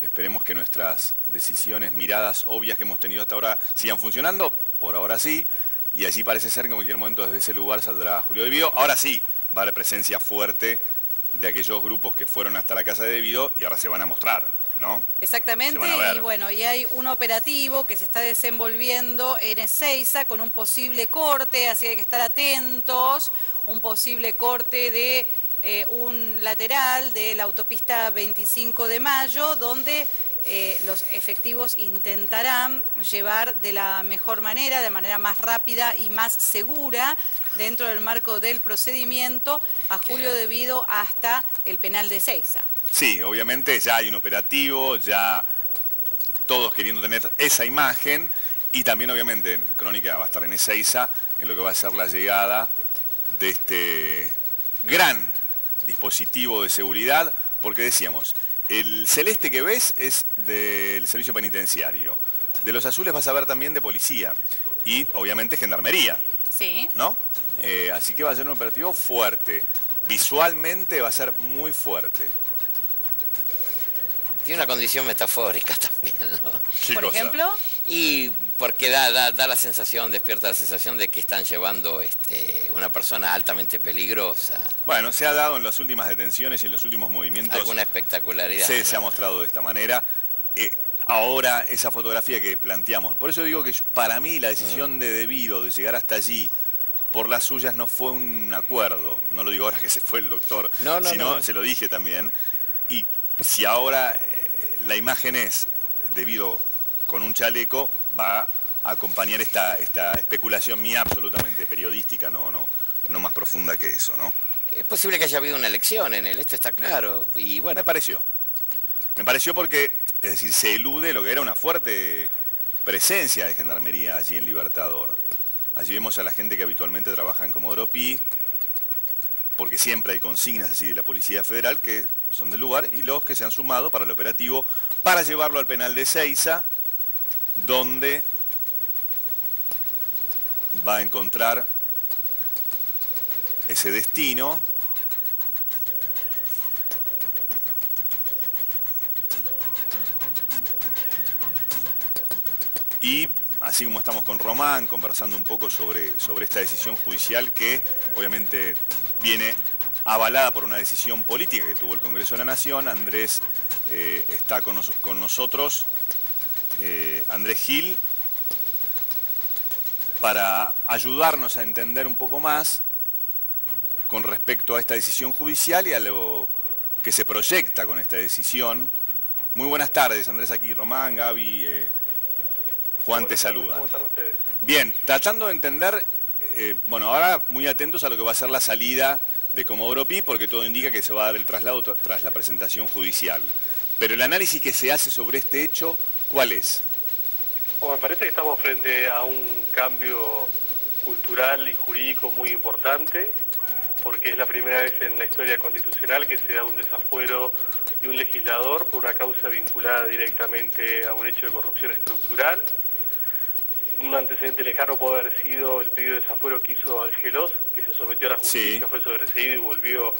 Esperemos que nuestras decisiones, miradas obvias que hemos tenido hasta ahora sigan funcionando, por ahora sí. Y allí parece ser que en cualquier momento desde ese lugar saldrá Julio De Vido. Ahora sí va a haber presencia fuerte de aquellos grupos que fueron hasta la casa de De Vido y ahora se van a mostrar, ¿no? Exactamente, y bueno, y hay un operativo que se está desenvolviendo en Ezeiza con un posible corte, así hay que estar atentos, un posible corte de un lateral de la autopista 25 de Mayo, donde los efectivos intentarán llevar de la mejor manera, de manera más rápida y más segura, dentro del marco del procedimiento, a Julio De Vido hasta el penal de Ezeiza. Sí, obviamente ya hay un operativo, ya todos queriendo tener esa imagen, y también obviamente Crónica va a estar en Ezeiza, en lo que va a ser la llegada de este gran dispositivo de seguridad, porque decíamos, el celeste que ves es del servicio penitenciario, de los azules vas a ver también de policía y obviamente gendarmería, Sí. ¿no? Así que va a ser un operativo fuerte, visualmente va a ser muy fuerte. Tiene una condición metafórica también, ¿no? ¿Qué Por cosa? ejemplo, Y porque da la sensación, despierta la sensación de que están llevando una persona altamente peligrosa. Bueno, se ha dado en las últimas detenciones y en los últimos movimientos. Alguna espectacularidad. Se ¿no? ha mostrado de esta manera. Ahora, esa fotografía que planteamos. Por eso digo que para mí la decisión de De Vido de llegar hasta allí por las suyas no fue un acuerdo. No lo digo ahora que se fue el doctor, sino no. se lo dije también. Y si ahora la imagen es De Vido con un chaleco, va acompañar esta especulación mía absolutamente periodística, no más profunda que eso, ¿no? Es posible que haya habido una elección en esto está claro. Y bueno. Me pareció porque, es decir, se elude lo que era una fuerte presencia de gendarmería allí en Libertador. Allí vemos a la gente que habitualmente trabaja en Comodoro Pi, porque siempre hay consignas así de la Policía Federal que son del lugar, y los que se han sumado para el operativo para llevarlo al penal de Ezeiza, donde va a encontrar ese destino. Y así como estamos con Román, conversando un poco sobre esta decisión judicial que obviamente viene avalada por una decisión política que tuvo el Congreso de la Nación, Andrés está con nosotros, Andrés Gil, para ayudarnos a entender un poco más con respecto a esta decisión judicial y a lo que se proyecta con esta decisión. Muy buenas tardes, Andrés, aquí Román, Gaby, Juan te saluda. ¿Cómo están ustedes? Bien, tratando de entender, bueno, ahora muy atentos a lo que va a ser la salida de Comodoro Pi, porque todo indica que se va a dar el traslado tras la presentación judicial. Pero el análisis que se hace sobre este hecho, ¿cuál es? Bueno, me parece que estamos frente a un cambio cultural y jurídico muy importante, porque es la primera vez en la historia constitucional que se da un desafuero de un legislador por una causa vinculada directamente a un hecho de corrupción estructural. Un antecedente lejano puede haber sido el pedido de desafuero que hizo Angelos, que se sometió a la justicia, Sí. fue sobreseído y volvió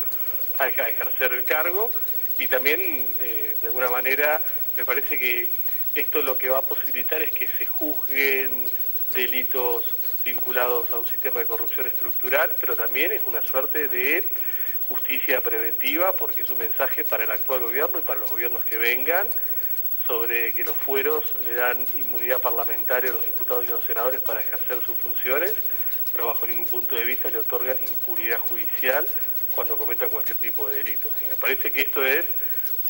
a ejercer el cargo. Y también, de alguna manera, me parece que esto lo que va a posibilitar es que se juzguen delitos vinculados a un sistema de corrupción estructural, pero también es una suerte de justicia preventiva, porque es un mensaje para el actual gobierno y para los gobiernos que vengan, sobre que los fueros le dan inmunidad parlamentaria a los diputados y a los senadores para ejercer sus funciones, pero bajo ningún punto de vista le otorgan impunidad judicial cuando cometan cualquier tipo de delitos. Y me parece que esto es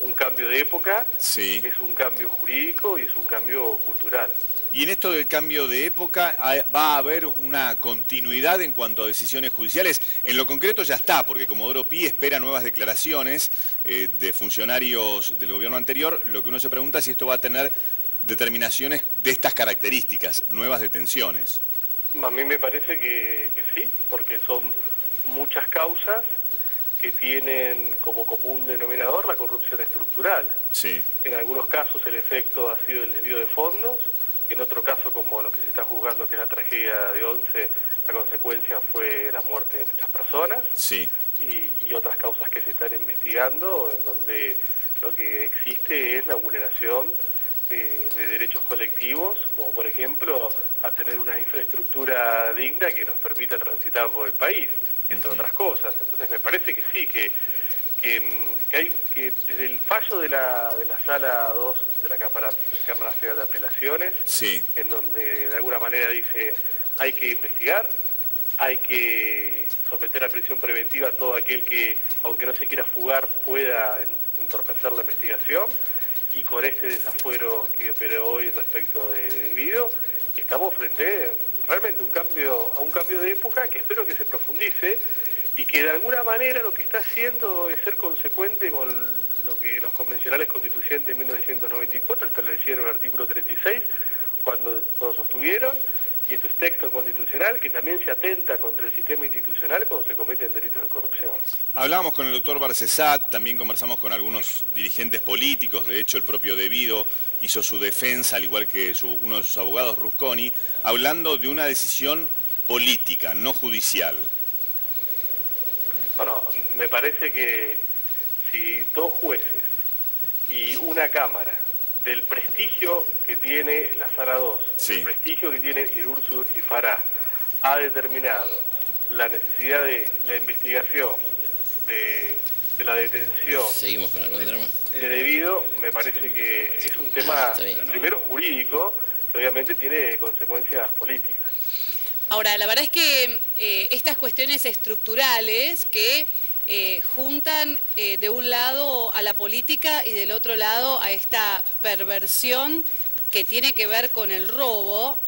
un cambio de época, Sí. es un cambio jurídico y es un cambio cultural. Y en esto del cambio de época, ¿va a haber una continuidad en cuanto a decisiones judiciales? En lo concreto ya está, porque Comodoro Pi espera nuevas declaraciones de funcionarios del gobierno anterior. Lo que uno se pregunta es si esto va a tener determinaciones de estas características, nuevas detenciones. A mí me parece que sí, porque son muchas causas que tienen como común denominador la corrupción estructural. Sí. En algunos casos el efecto ha sido el desvío de fondos, en otro caso, como lo que se está juzgando, que es la tragedia de Once, la consecuencia fue la muerte de muchas personas. Sí. Y otras causas que se están investigando, en donde lo que existe es la vulneración de derechos colectivos, como por ejemplo a tener una infraestructura digna que nos permita transitar por el país, entre otras cosas. Entonces me parece que sí, que desde el fallo de la Sala 2 de la Cámara Federal de Apelaciones, Sí. en donde de alguna manera dice hay que investigar, hay que someter a prisión preventiva a todo aquel que, aunque no se quiera fugar, pueda entorpecer la investigación, y con este desafuero que operó hoy respecto de Debido, estamos frente realmente a un cambio de época que espero que se profundice y que de alguna manera lo que está haciendo es ser consecuente con lo que los convencionales constituyentes de 1994 establecieron en el artículo 36 cuando sostuvieron, y esto es texto constitucional, que también se atenta contra el sistema institucional cuando se cometen delitos de corrupción. Hablábamos con el doctor Barcesat, también conversamos con algunos dirigentes políticos, de hecho el propio Debido hizo su defensa, al igual que uno de sus abogados, Rusconi, hablando de una decisión política, no judicial. Bueno, me parece que si dos jueces y una Cámara del prestigio que tiene la Sala 2, Sí. el prestigio que tiene Irursur y Farah, ha determinado la necesidad de la investigación, de la detención, Seguimos con algún drama. de Debido, me parece que es un tema, Está bien. primero jurídico, que obviamente tiene consecuencias políticas. Ahora, la verdad es que estas cuestiones estructurales que juntan de un lado a la política y del otro lado a esta perversión que tiene que ver con el robo,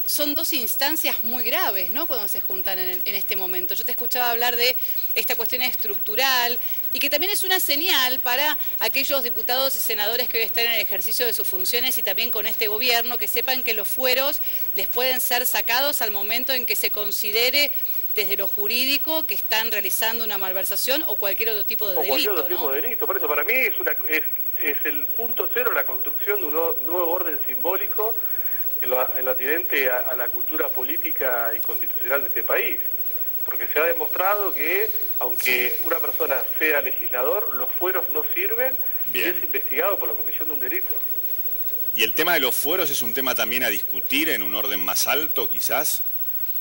son dos instancias muy graves, ¿no?, cuando se juntan en este momento. Yo te escuchaba hablar de esta cuestión estructural y que también es una señal para aquellos diputados y senadores que hoy están en el ejercicio de sus funciones y también con este gobierno, que sepan que los fueros les pueden ser sacados al momento en que se considere desde lo jurídico que están realizando una malversación o cualquier otro tipo de delito, cualquier otro ¿no? tipo de delito. Por eso para mí es el punto cero la construcción de un nuevo orden simbólico en lo atinente a la cultura política y constitucional de este país. Porque se ha demostrado que, aunque una persona sea legislador, los fueros no sirven y es investigado por la comisión de un delito. ¿Y el tema de los fueros es un tema también a discutir en un orden más alto, quizás?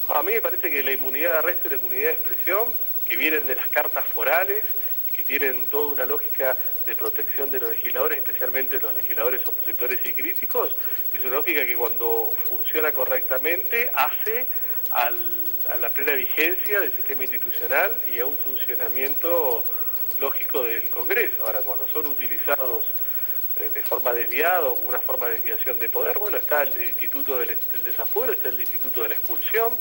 A mí me parece que la inmunidad de arresto y la inmunidad de expresión, que vienen de las cartas forales y que tienen toda una lógica de protección de los legisladores, especialmente los legisladores opositores y críticos, es una lógica que cuando funciona correctamente hace a la plena vigencia del sistema institucional y a un funcionamiento lógico del Congreso. Ahora, cuando son utilizados de forma desviada o con una forma de desviación de poder, bueno, está el instituto del desafuero, está el instituto de la expulsión,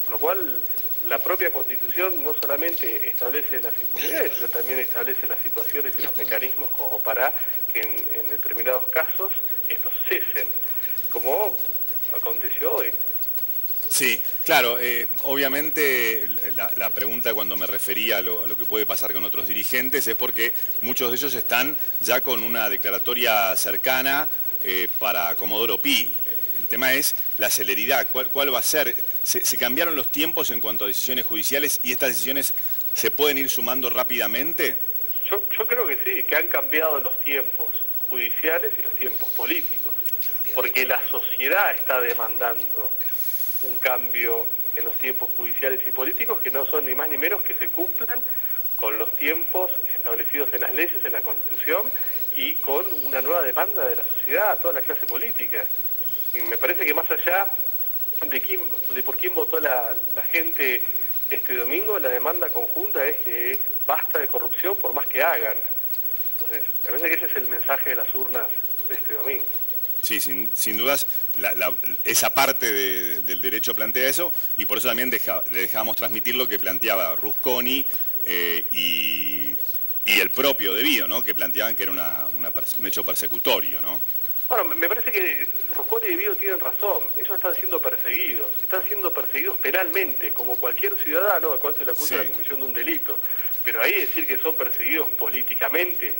con lo cual la propia Constitución no solamente establece las inmunidades, sino también establece las situaciones y los mecanismos como para que en determinados casos estos cesen, como aconteció hoy. Sí, claro, obviamente la pregunta cuando me refería a lo que puede pasar con otros dirigentes es porque muchos de ellos están ya con una declaratoria cercana para Comodoro Pi. El tema es la celeridad, ¿cuál va a ser? ¿Se cambiaron los tiempos en cuanto a decisiones judiciales y estas decisiones se pueden ir sumando rápidamente? Yo creo que sí, que han cambiado los tiempos judiciales y los tiempos políticos, porque la sociedad está demandando un cambio en los tiempos judiciales y políticos que no son ni más ni menos que se cumplan con los tiempos establecidos en las leyes, en la Constitución y con una nueva demanda de la sociedad, a toda la clase política. Y me parece que más allá de por quién votó la gente este domingo, la demanda conjunta es que basta de corrupción por más que hagan. Entonces, me parece que ese es el mensaje de las urnas de este domingo. Sí, sin dudas, esa parte del derecho plantea eso, y por eso también le dejábamos transmitir lo que planteaba Rusconi y el propio De Vido, ¿no?, que planteaban que era un hecho persecutorio, ¿no? Bueno, me parece que Rusconi y De Vido tienen razón. Ellos están siendo perseguidos penalmente, como cualquier ciudadano al cual se le acusa la comisión de un delito. Pero ahí decir que son perseguidos políticamente,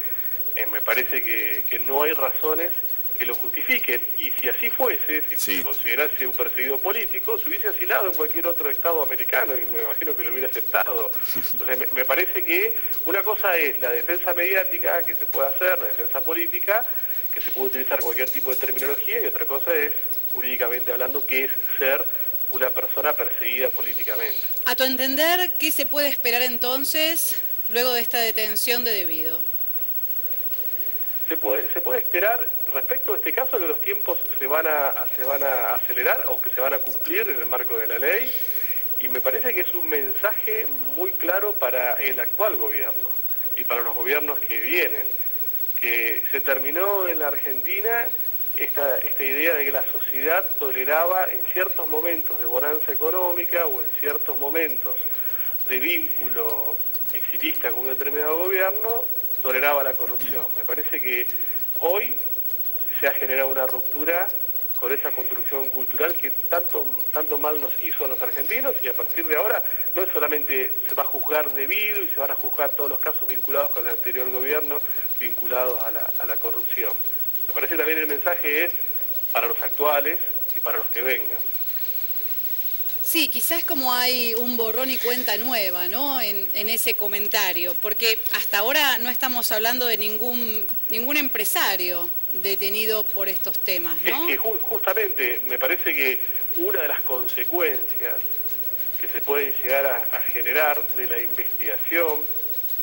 me parece que no hay razones que lo justifiquen, y si así fuese, si se considerase un perseguido político, se hubiese asilado en cualquier otro estado americano y me imagino que lo hubiera aceptado. Entonces me parece que una cosa es la defensa mediática que se puede hacer, la defensa política, que se puede utilizar cualquier tipo de terminología, y otra cosa es, jurídicamente hablando, que es ser una persona perseguida políticamente. A tu entender, ¿qué se puede esperar entonces luego de esta detención de De Vido? Se puede esperar, respecto a este caso, que los tiempos se van a acelerar o que se van a cumplir en el marco de la ley, y me parece que es un mensaje muy claro para el actual gobierno y para los gobiernos que vienen, que se terminó en la Argentina esta idea de que la sociedad toleraba en ciertos momentos de bonanza económica o en ciertos momentos de vínculo exitista con un determinado gobierno, toleraba la corrupción. Me parece que hoy se ha generado una ruptura con esa construcción cultural que tanto mal nos hizo a los argentinos, y a partir de ahora no es solamente se va a juzgar De Vido y se van a juzgar todos los casos vinculados con el anterior gobierno, vinculados a la corrupción. Me parece que también el mensaje es para los actuales y para los que vengan. Sí, quizás como hay un borrón y cuenta nueva, ¿no?, en ese comentario, porque hasta ahora no estamos hablando de ningún empresario detenido por estos temas, ¿no? Es que justamente me parece que una de las consecuencias que se pueden llegar a generar de la investigación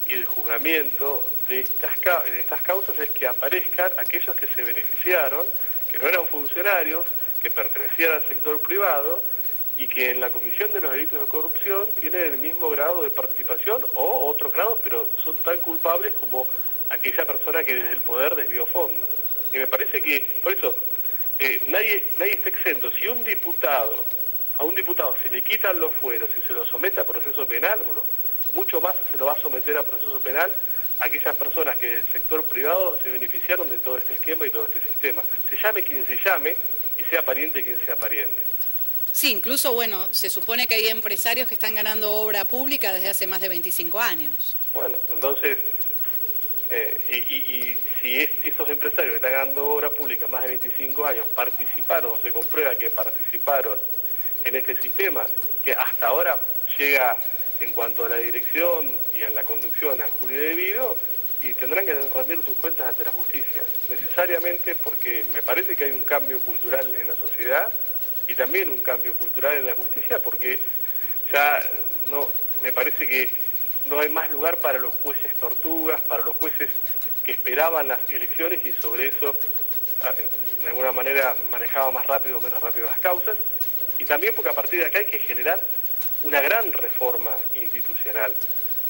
y del juzgamiento de estas causas es que aparezcan aquellos que se beneficiaron, que no eran funcionarios, que pertenecían al sector privado, y que en la comisión de los delitos de corrupción tienen el mismo grado de participación o otros grados, pero son tan culpables como aquella persona que desde el poder desvió fondos. Y me parece que, por eso, nadie está exento. Si a un diputado se le quitan los fueros y se lo somete a proceso penal, bueno, mucho más se lo va a someter a proceso penal a aquellas personas que del sector privado se beneficiaron de todo este esquema y todo este sistema. Se llame quien se llame y sea pariente quien sea pariente. Sí, incluso, bueno, se supone que hay empresarios que están ganando obra pública desde hace más de 25 años. Bueno, entonces, y si esos empresarios que están ganando obra pública más de 25 años participaron, se comprueba que participaron en este sistema, que hasta ahora llega en cuanto a la dirección y a la conducción a Julio Devido, y tendrán que rendir sus cuentas ante la justicia, necesariamente, porque me parece que hay un cambio cultural en la sociedad y también un cambio cultural en la justicia, porque ya no, me parece que no hay más lugar para los jueces tortugas, para los jueces que esperaban las elecciones y sobre eso de alguna manera manejaba más rápido o menos rápido las causas, y también porque a partir de acá hay que generar una gran reforma institucional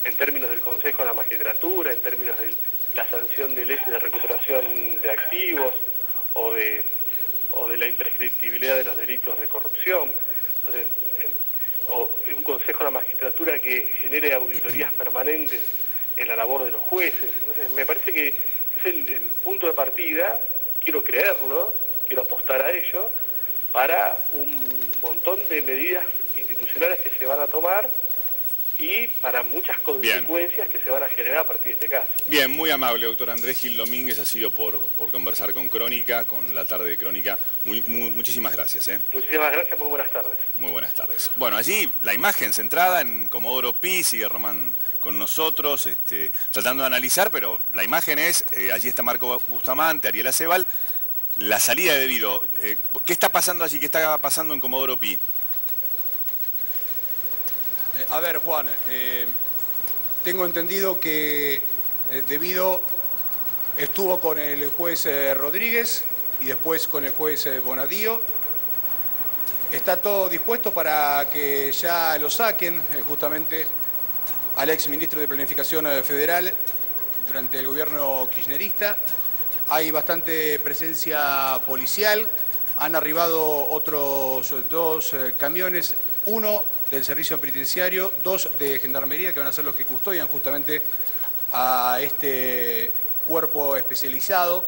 en términos del Consejo de la Magistratura, en términos de la sanción de leyes de recuperación de activos o de la imprescriptibilidad de los delitos de corrupción. Entonces, o un Consejo de la Magistratura que genere auditorías permanentes en la labor de los jueces. Entonces, me parece que es el punto de partida, quiero creerlo, quiero apostar a ello, para un montón de medidas institucionales que se van a tomar y para muchas consecuencias que se van a generar a partir de este caso. Bien, muy amable, doctor Andrés Gil Domínguez, ha sido por conversar con Crónica, con la tarde de Crónica. Muchísimas gracias. Muchísimas gracias, muy buenas tardes. Muy buenas tardes. Bueno, allí la imagen centrada en Comodoro Pi, sigue Román con nosotros, tratando de analizar, pero la imagen es, allí está Marco Bustamante, Ariel Acebal, la salida de Devido. ¿Qué está pasando allí? ¿Qué está pasando en Comodoro Pi? A ver, Juan, tengo entendido que Devido estuvo con el juez Rodríguez y después con el juez Bonadío. Está todo dispuesto para que ya lo saquen justamente al ex ministro de Planificación Federal durante el gobierno kirchnerista. Hay bastante presencia policial. Han arribado otros 2 camiones, uno del servicio penitenciario, 2 de gendarmería, que van a ser los que custodian justamente a este cuerpo especializado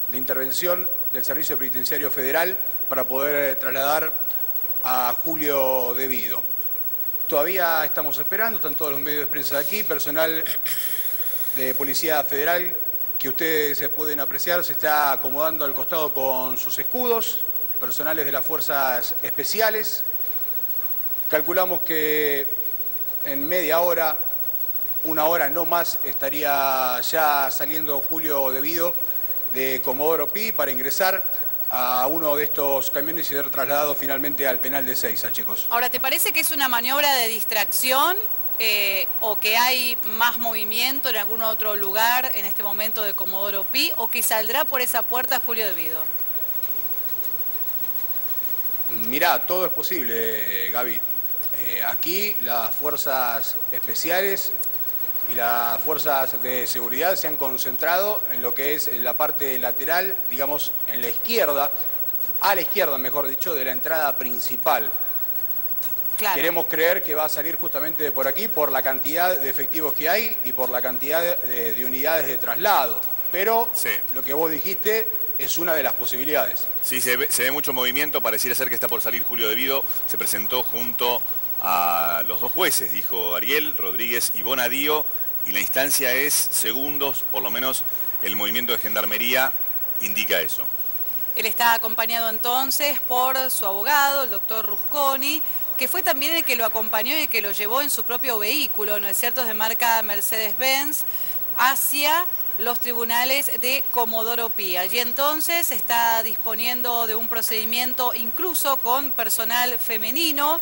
de intervención del Servicio Penitenciario Federal para poder trasladar a Julio Devido. Todavía estamos esperando, están todos los medios de prensa de aquí, personal de Policía Federal que ustedes se pueden apreciar, se está acomodando al costado con sus escudos, personales de las Fuerzas Especiales. Calculamos que en media hora, 1 hora no más, estaría ya saliendo Julio Devido de Comodoro Pi para ingresar a uno de estos camiones y ser trasladado finalmente al penal de Ezeiza, chicos. Ahora, ¿te parece que es una maniobra de distracción o que hay más movimiento en algún otro lugar en este momento de Comodoro Pi o que saldrá por esa puerta Julio Devido? Mirá, todo es posible, Gaby. Aquí las fuerzas especiales y las fuerzas de seguridad se han concentrado en lo que es la parte lateral, digamos, en la izquierda, a la izquierda, mejor dicho, de la entrada principal. Claro. Queremos creer que va a salir justamente por aquí por la cantidad de efectivos que hay y por la cantidad de unidades de traslado. Pero sí, lo que vos dijiste es una de las posibilidades. Sí, se ve mucho movimiento, pareciera ser que está por salir Julio Devido, se presentó junto a los 2 jueces, dijo Ariel, Rodríguez y Bonadío, y la instancia es segundos, por lo menos el movimiento de gendarmería indica eso. Él está acompañado entonces por su abogado, el doctor Rusconi, que fue también el que lo acompañó y que lo llevó en su propio vehículo, ¿no es cierto?, de marca Mercedes-Benz, hacia los tribunales de Comodoro Pi. Allí entonces está disponiendo de un procedimiento incluso con personal femenino.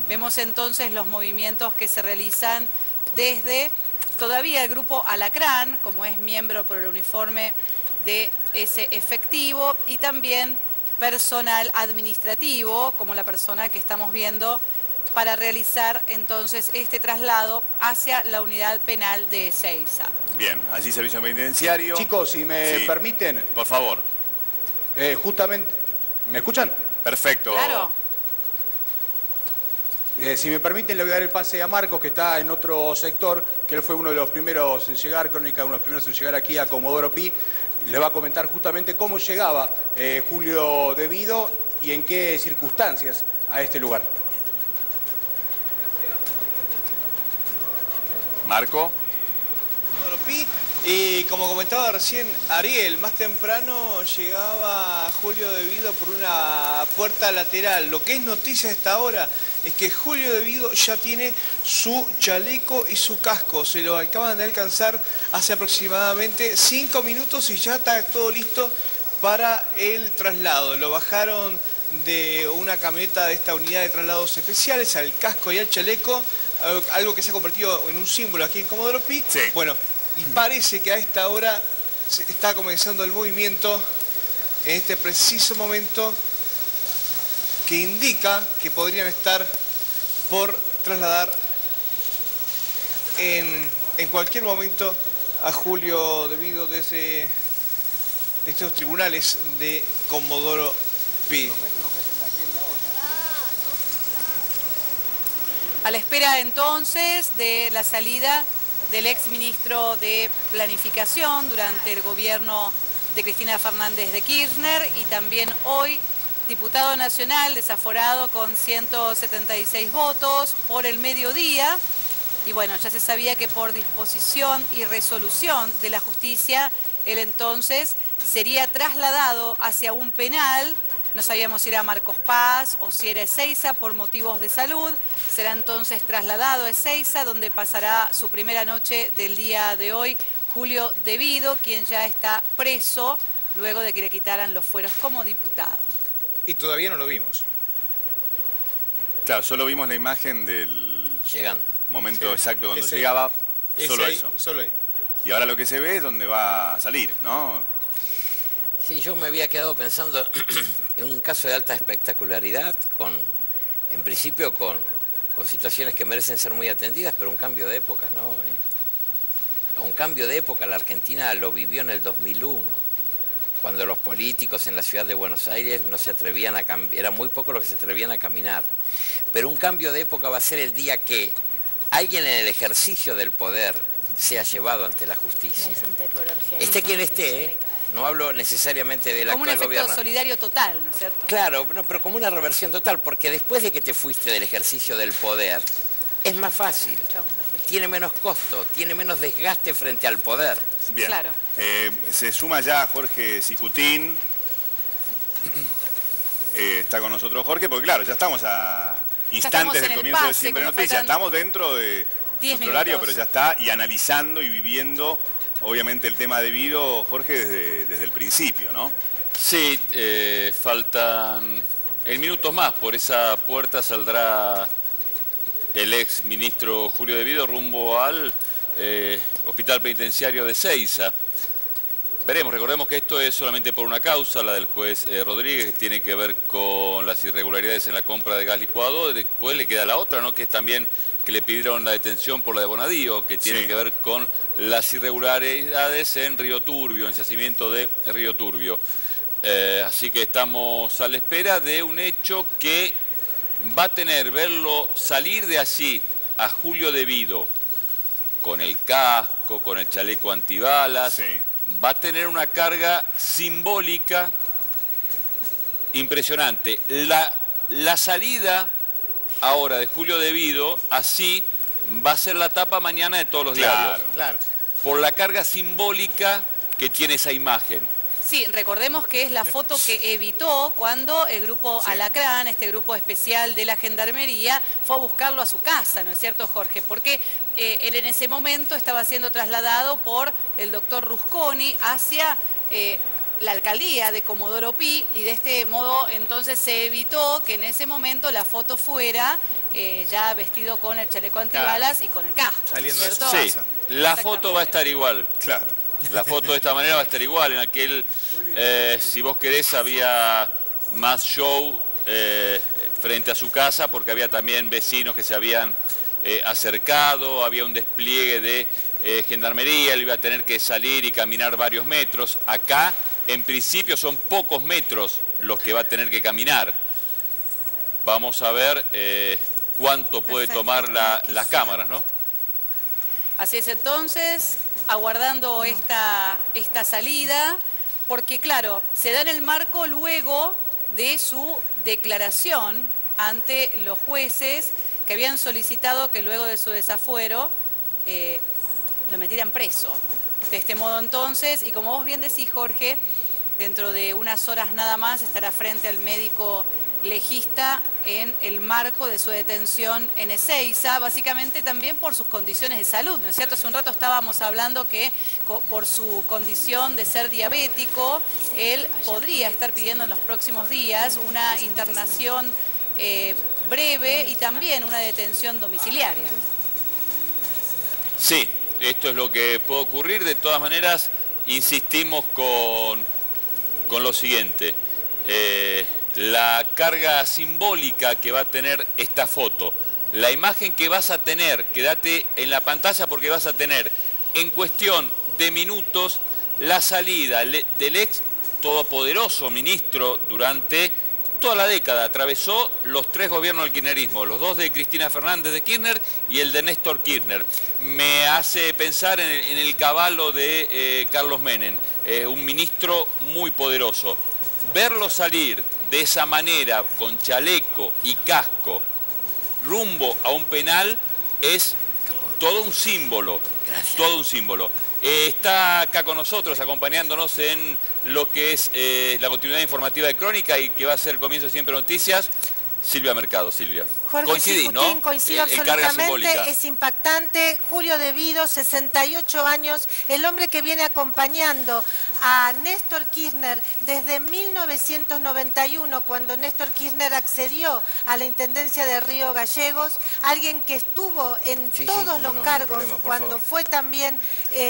Vemos entonces los movimientos que se realizan desde todavía el grupo Alacrán, como es miembro por el uniforme de ese efectivo, y también personal administrativo, como la persona que estamos viendo, para realizar entonces este traslado hacia la unidad penal de Ezeiza. Bien, allí servicio penitenciario. Chicos, si me permiten. Por favor. Justamente ¿Me escuchan? Perfecto. Claro. Si me permiten, le voy a dar el pase a Marcos, que está en otro sector, que él fue uno de los primeros en llegar, Crónica, uno de los primeros en llegar aquí a Comodoro Pi. Le va a comentar justamente cómo llegaba Julio De Vido y en qué circunstancias a este lugar. Marco. Comodoro Pi. Y como comentaba recién Ariel, más temprano llegaba Julio De Vido por una puerta lateral. Lo que es noticia a esta hora es que Julio De Vido ya tiene su chaleco y su casco. Se lo acaban de alcanzar hace aproximadamente 5 minutos y ya está todo listo para el traslado. Lo bajaron de una camioneta de esta unidad de traslados especiales al casco y al chaleco, algo que se ha convertido en un símbolo aquí en Comodoro Pi. Sí. Bueno, y parece que a esta hora está comenzando el movimiento, en este preciso momento, que indica que podrían estar por trasladar en cualquier momento a Julio De Vido desde estos tribunales de Comodoro Pi. A la espera entonces de la salida del ex ministro de Planificación durante el gobierno de Cristina Fernández de Kirchner y también hoy diputado nacional desaforado con 176 votos por el mediodía. Y bueno, ya se sabía que por disposición y resolución de la justicia, él entonces sería trasladado hacia un penal. No sabíamos si era Marcos Paz o si era Ezeiza por motivos de salud. Será entonces trasladado a Ezeiza, donde pasará su primera noche del día de hoy Julio De Vido, quien ya está preso luego de que le quitaran los fueros como diputado. Y todavía no lo vimos. Claro, solo vimos la imagen del Llegando. momento exacto cuando Ese- llegaba, solo ahí, eso. Solo ahí. Y ahora lo que se ve es dónde va a salir, ¿no? Sí, yo me había quedado pensando en un caso de alta espectacularidad, en principio con situaciones que merecen ser muy atendidas, pero un cambio de época, ¿no? Un cambio de época, la Argentina lo vivió en el 2001, cuando los políticos en la ciudad de Buenos Aires no se atrevían a caminar, era muy poco lo que se atrevían a caminar. Pero un cambio de época va a ser el día que alguien en el ejercicio del poder sea llevado ante la justicia. Esté quien esté, no hablo necesariamente del Como un actual efecto gobierno. solidario total, ¿no es cierto? Claro, no, pero como una reversión total, porque después de que te fuiste del ejercicio del poder, es más fácil, Chau, me fui. tiene menos costo, tiene menos desgaste frente al poder. Bien. Claro. Se suma ya Jorge Sicutín. Está con nosotros Jorge, porque claro, ya estamos a estamos instantes en del el comienzo de pase, Siempre como Noticias. faltan Estamos dentro de 10 nuestro horario, minutos. pero ya está, y analizando y viviendo, obviamente, el tema de Vido, Jorge, desde el principio, ¿no? Sí, faltan en minutos más. Por esa puerta saldrá el ex ministro Julio De Vido rumbo al Hospital Penitenciario de Ezeiza. Veremos, recordemos que esto es solamente por una causa, la del juez Rodríguez, que tiene que ver con las irregularidades en la compra de gas licuado. Después le queda la otra, ¿no?, que es también que le pidieron la detención por la de Bonadío, que tiene Sí. que ver con las irregularidades en Río Turbio, en el yacimiento de Río Turbio. Así que estamos a la espera de un hecho que va a tener, verlo salir de allí a Julio De Vido, con el casco, con el chaleco antibalas, Sí. va a tener una carga simbólica impresionante. La salida ahora de Julio De Vido, así, va a ser la tapa mañana de todos los diarios. Claro. Por la carga simbólica que tiene esa imagen. Sí, recordemos que es la foto que evitó cuando el grupo Alacrán, este grupo especial de la Gendarmería, fue a buscarlo a su casa, ¿no es cierto, Jorge? Porque él en ese momento estaba siendo trasladado por el doctor Rusconi hacia la alcaldía de Comodoro Pi, y de este modo entonces se evitó que en ese momento la foto fuera ya vestido con el chaleco antibalas y con el casco, Saliendo de su ¿cierto? Sí, la foto va a estar igual. Claro. La foto de esta manera va a estar igual. En aquel, si vos querés, había más show frente a su casa, porque había también vecinos que se habían acercado, había un despliegue de gendarmería, él iba a tener que salir y caminar varios metros. Acá En principio son pocos metros los que va a tener que caminar. Vamos a ver cuánto puede tomar las cámaras, ¿no? Así es, entonces, aguardando esta salida, porque claro, se da en el marco luego de su declaración ante los jueces que habían solicitado que luego de su desafuero lo metieran preso. De este modo entonces, y como vos bien decís, Jorge, dentro de unas horas nada más estará frente al médico legista en el marco de su detención en Ezeiza, básicamente también por sus condiciones de salud, ¿no es cierto? Hace un rato estábamos hablando que por su condición de ser diabético, él podría estar pidiendo en los próximos días una internación breve y también una detención domiciliaria. Sí, esto es lo que puede ocurrir. De todas maneras, insistimos con lo siguiente. La carga simbólica que va a tener esta foto, la imagen que vas a tener, quédate en la pantalla porque vas a tener en cuestión de minutos la salida del ex todopoderoso ministro durante toda la década. Atravesó los 3 gobiernos del kirchnerismo, los 2 de Cristina Fernández de Kirchner y el de Néstor Kirchner. Me hace pensar en el caballo de Carlos Menem, un ministro muy poderoso. Verlo salir de esa manera, con chaleco y casco, rumbo a un penal, es todo un símbolo. Gracias. Todo un símbolo. Está acá con nosotros, acompañándonos en lo que es la continuidad informativa de Crónica y que va a ser el comienzo de Siempre Noticias, Silvia Mercado. Silvia. Jorge Coincidís, Cicutín, ¿no? coincido absolutamente, es impactante. Julio De Vido, 68 años, el hombre que viene acompañando a Néstor Kirchner desde 1991, cuando Néstor Kirchner accedió a la Intendencia de Río Gallegos, alguien que estuvo en todos los cargos cuando fue también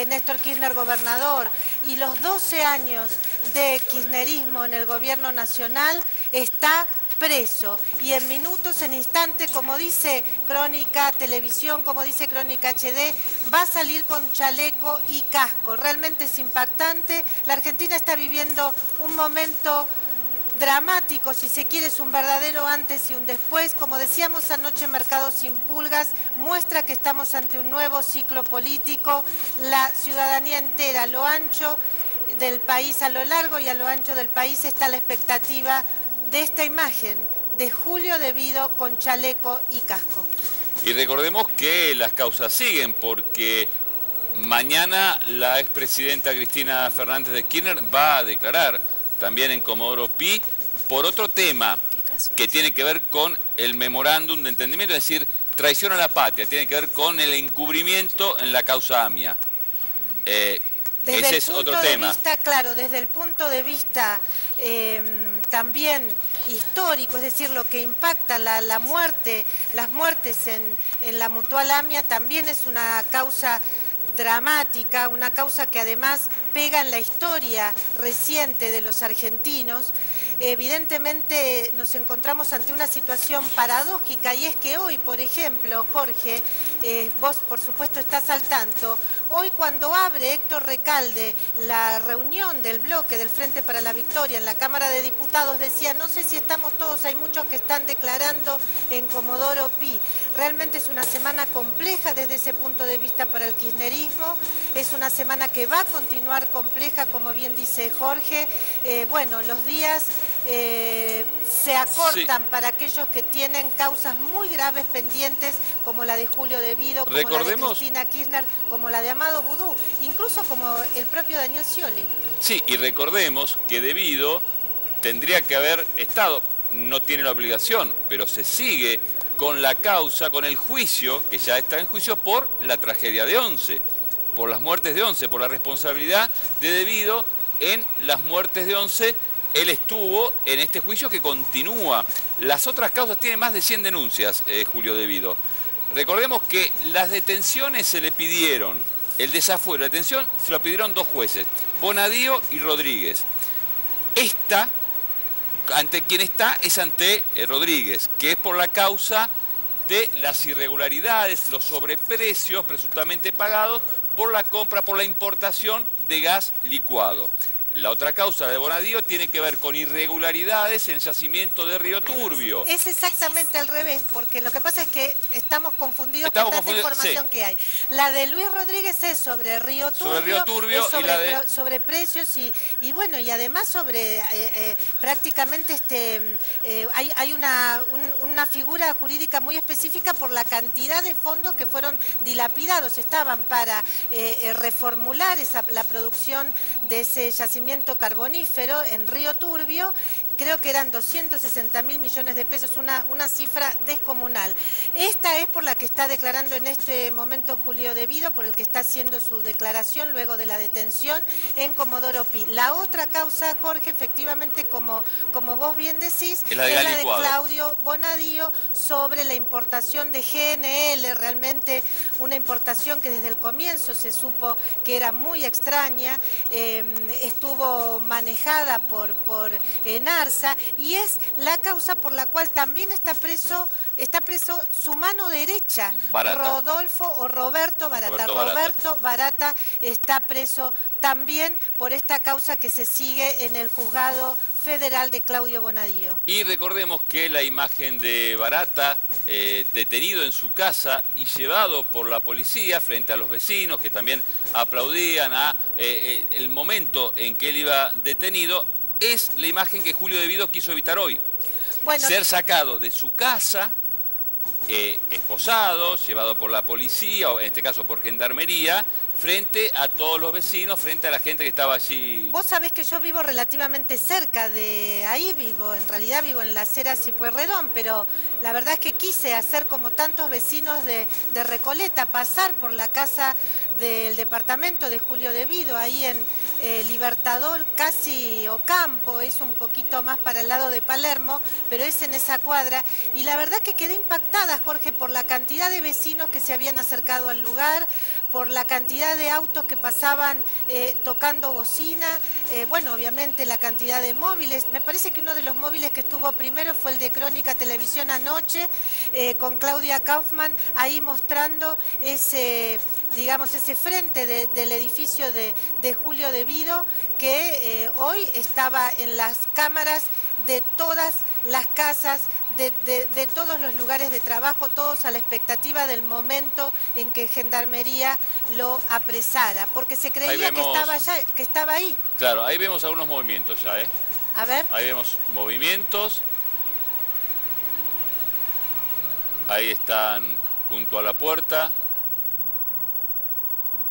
Néstor Kirchner gobernador, y los 12 años de kirchnerismo en el gobierno nacional, está preso y en minutos, en instantes, como dice Crónica Televisión, como dice Crónica HD, va a salir con chaleco y casco. Realmente es impactante. La Argentina está viviendo un momento dramático, si se quiere, es un verdadero antes y un después. Como decíamos anoche, Mercado sin Pulgas muestra que estamos ante un nuevo ciclo político. La ciudadanía entera, a lo ancho del país, a lo largo y a lo ancho del país, está la expectativa de esta imagen de Julio De Vido con chaleco y casco. Y recordemos que las causas siguen, porque mañana la expresidenta Cristina Fernández de Kirchner va a declarar también en Comodoro Pi por otro tema que tiene que ver con el memorándum de entendimiento, es decir, traición a la patria, tiene que ver con el encubrimiento en la causa AMIA. Ese es otro tema. Claro, desde el punto de vista también histórico, es decir, lo que impacta las muertes en la Mutual AMIA, también es una causa dramática, una causa que además pega en la historia reciente de los argentinos. Evidentemente nos encontramos ante una situación paradójica, y es que hoy, por ejemplo, Jorge, vos por supuesto estás al tanto, hoy cuando abre Héctor Recalde la reunión del bloque del Frente para la Victoria en la Cámara de Diputados, decía, no sé si estamos todos, hay muchos que están declarando en Comodoro Pi. Realmente es una semana compleja desde ese punto de vista para el kirchnerismo, es una semana que va a continuar compleja, como bien dice Jorge. Bueno, los días se acortan para aquellos que tienen causas muy graves pendientes, como la de Julio De Vido, como la de Cristina Kirchner, como la de Amado Boudou, incluso como el propio Daniel Scioli. Sí, y recordemos que De Vido tendría que haber estado, no tiene la obligación, pero se sigue con la causa, con el juicio, que ya está en juicio por la tragedia de Once, por las muertes de Once, por la responsabilidad de Vido en las muertes de Once. Él estuvo en este juicio que continúa. Las otras causas tienen más de 100 denuncias, Julio De Vido. Recordemos que las detenciones se le pidieron, el desafuero, la detención se lo pidieron 2 jueces, Bonadío y Rodríguez. Esta, ante quien está, es ante Rodríguez, que es por la causa de las irregularidades, los sobreprecios presuntamente pagados por la compra, por la importación de gas licuado. La otra causa de Bonadío tiene que ver con irregularidades en el yacimiento de Río Turbio. Es exactamente al revés, porque lo que pasa es que estamos confundidos con tanta información que hay. La de Luis Rodríguez es sobre Río Turbio, es sobre precios y bueno, y además sobre prácticamente hay una figura jurídica muy específica por la cantidad de fondos que fueron dilapidados. Estaban para reformular la producción de ese yacimiento carbonífero en Río Turbio, creo que eran 260.000 millones de pesos, una cifra descomunal. Esta es por la que está declarando en este momento Julio De Vido, por el que está haciendo su declaración luego de la detención en Comodoro Pi. La otra causa, Jorge, efectivamente, como vos bien decís, es la de Claudio Bonadío sobre la importación de GNL, realmente una importación que desde el comienzo se supo que era muy extraña, estuvo manejada por Enarsa, y es la causa por la cual también está preso su mano derecha, Barata. Roberto Barata está preso también por esta causa que se sigue en el juzgado federal de Claudio Bonadío. Y recordemos que la imagen de Barata, detenido en su casa y llevado por la policía frente a los vecinos que también aplaudían el momento en que él iba detenido, es la imagen que Julio De Vido quiso evitar hoy. Bueno, ser sacado de su casa, esposado, llevado por la policía, o en este caso por gendarmería, frente a todos los vecinos, frente a la gente que estaba allí. Vos sabés que yo vivo relativamente cerca de ahí, en realidad vivo en Las Heras y Pueyrredón, pero la verdad es que quise hacer como tantos vecinos de Recoleta, pasar por la casa del departamento de Julio De Vido, ahí en Libertador, casi Ocampo, es un poquito más para el lado de Palermo, pero es en esa cuadra, y la verdad que quedé impactada, Jorge, por la cantidad de vecinos que se habían acercado al lugar, por la cantidad de autos que pasaban tocando bocina, bueno, obviamente la cantidad de móviles. Me parece que uno de los móviles que estuvo primero fue el de Crónica Televisión anoche, con Claudia Kaufman, ahí mostrando ese frente del edificio de Julio De Vido, que hoy estaba en las cámaras de todas las casas, de todos los lugares de trabajo, todos a la expectativa del momento en que Gendarmería lo apresara, porque se creía que estaba ahí. Claro, ahí vemos algunos movimientos ya, ¿eh? A ver. Ahí vemos movimientos. Ahí están junto a la puerta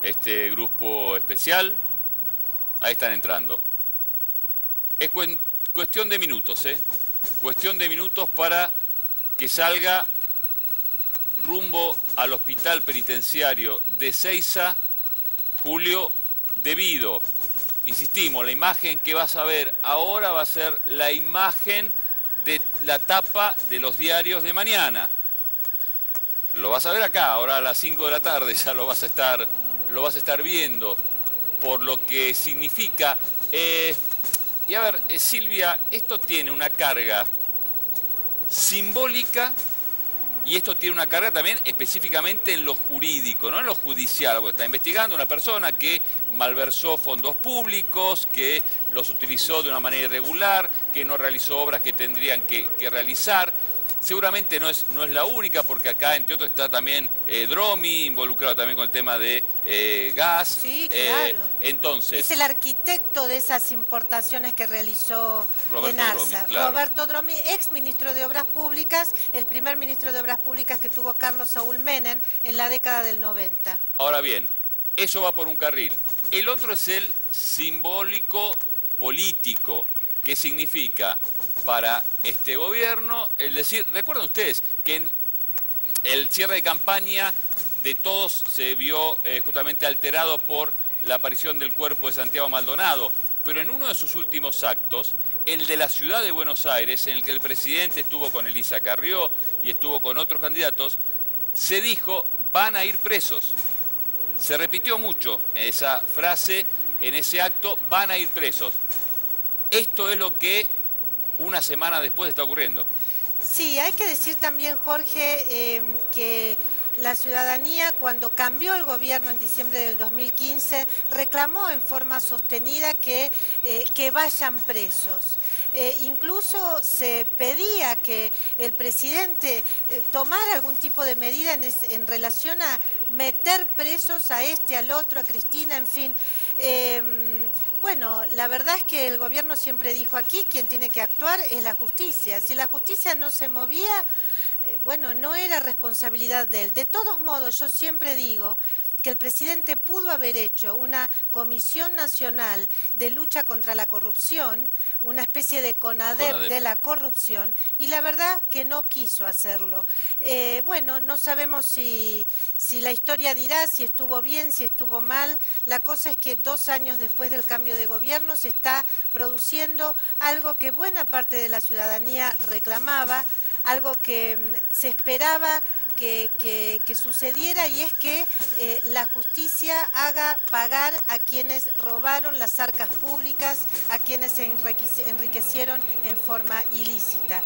este grupo especial. Ahí están entrando. Es cuestión de minutos, ¿eh? Cuestión de minutos para que salga rumbo al hospital penitenciario de Ezeiza Julio De Vido. Insistimos, la imagen que vas a ver ahora va a ser la imagen de la tapa de los diarios de mañana. Lo vas a ver acá, ahora a las 5 de la tarde ya lo vas a estar viendo, por lo que significa. Y a ver, Silvia, esto tiene una carga simbólica y esto tiene una carga también específicamente en lo jurídico, no en lo judicial, porque está investigando una persona que malversó fondos públicos, que los utilizó de una manera irregular, que no realizó obras que tendrían que realizar. Seguramente no es la única, porque acá, entre otros, está también Dromi, involucrado también con el tema de gas. Sí, claro. Entonces, es el arquitecto de esas importaciones que realizó Enarsa. Dromi, claro. Roberto Dromi, ex ministro de Obras Públicas, el primer ministro de Obras Públicas que tuvo Carlos Saúl Menem en la década del 90. Ahora bien, eso va por un carril. El otro es el simbólico político, que significa para este gobierno, el decir, recuerden ustedes que en el cierre de campaña de todos se vio justamente alterado por la aparición del cuerpo de Santiago Maldonado, pero en uno de sus últimos actos, el de la ciudad de Buenos Aires, en el que el presidente estuvo con Elisa Carrió y estuvo con otros candidatos, se dijo, van a ir presos. Se repitió mucho esa frase en ese acto, van a ir presos. Esto es lo que una semana después está ocurriendo. Sí, hay que decir también, Jorge, que la ciudadanía, cuando cambió el gobierno en diciembre del 2015, reclamó en forma sostenida que vayan presos. Incluso se pedía que el presidente tomara algún tipo de medida en relación a meter presos a este, al otro, a Cristina, en fin. Bueno, la verdad es que el gobierno siempre dijo aquí, quien tiene que actuar es la justicia. Si la justicia no se movía, bueno, no era responsabilidad de él. De todos modos, yo siempre digo que el presidente pudo haber hecho una Comisión Nacional de Lucha contra la Corrupción, una especie de CONADEP de la corrupción, y la verdad que no quiso hacerlo. Bueno, no sabemos si la historia dirá si estuvo bien, si estuvo mal. La cosa es que 2 años después del cambio de gobierno se está produciendo algo que buena parte de la ciudadanía reclamaba, algo que se esperaba que sucediera, y es que la justicia haga pagar a quienes robaron las arcas públicas, a quienes se enriquecieron en forma ilícita.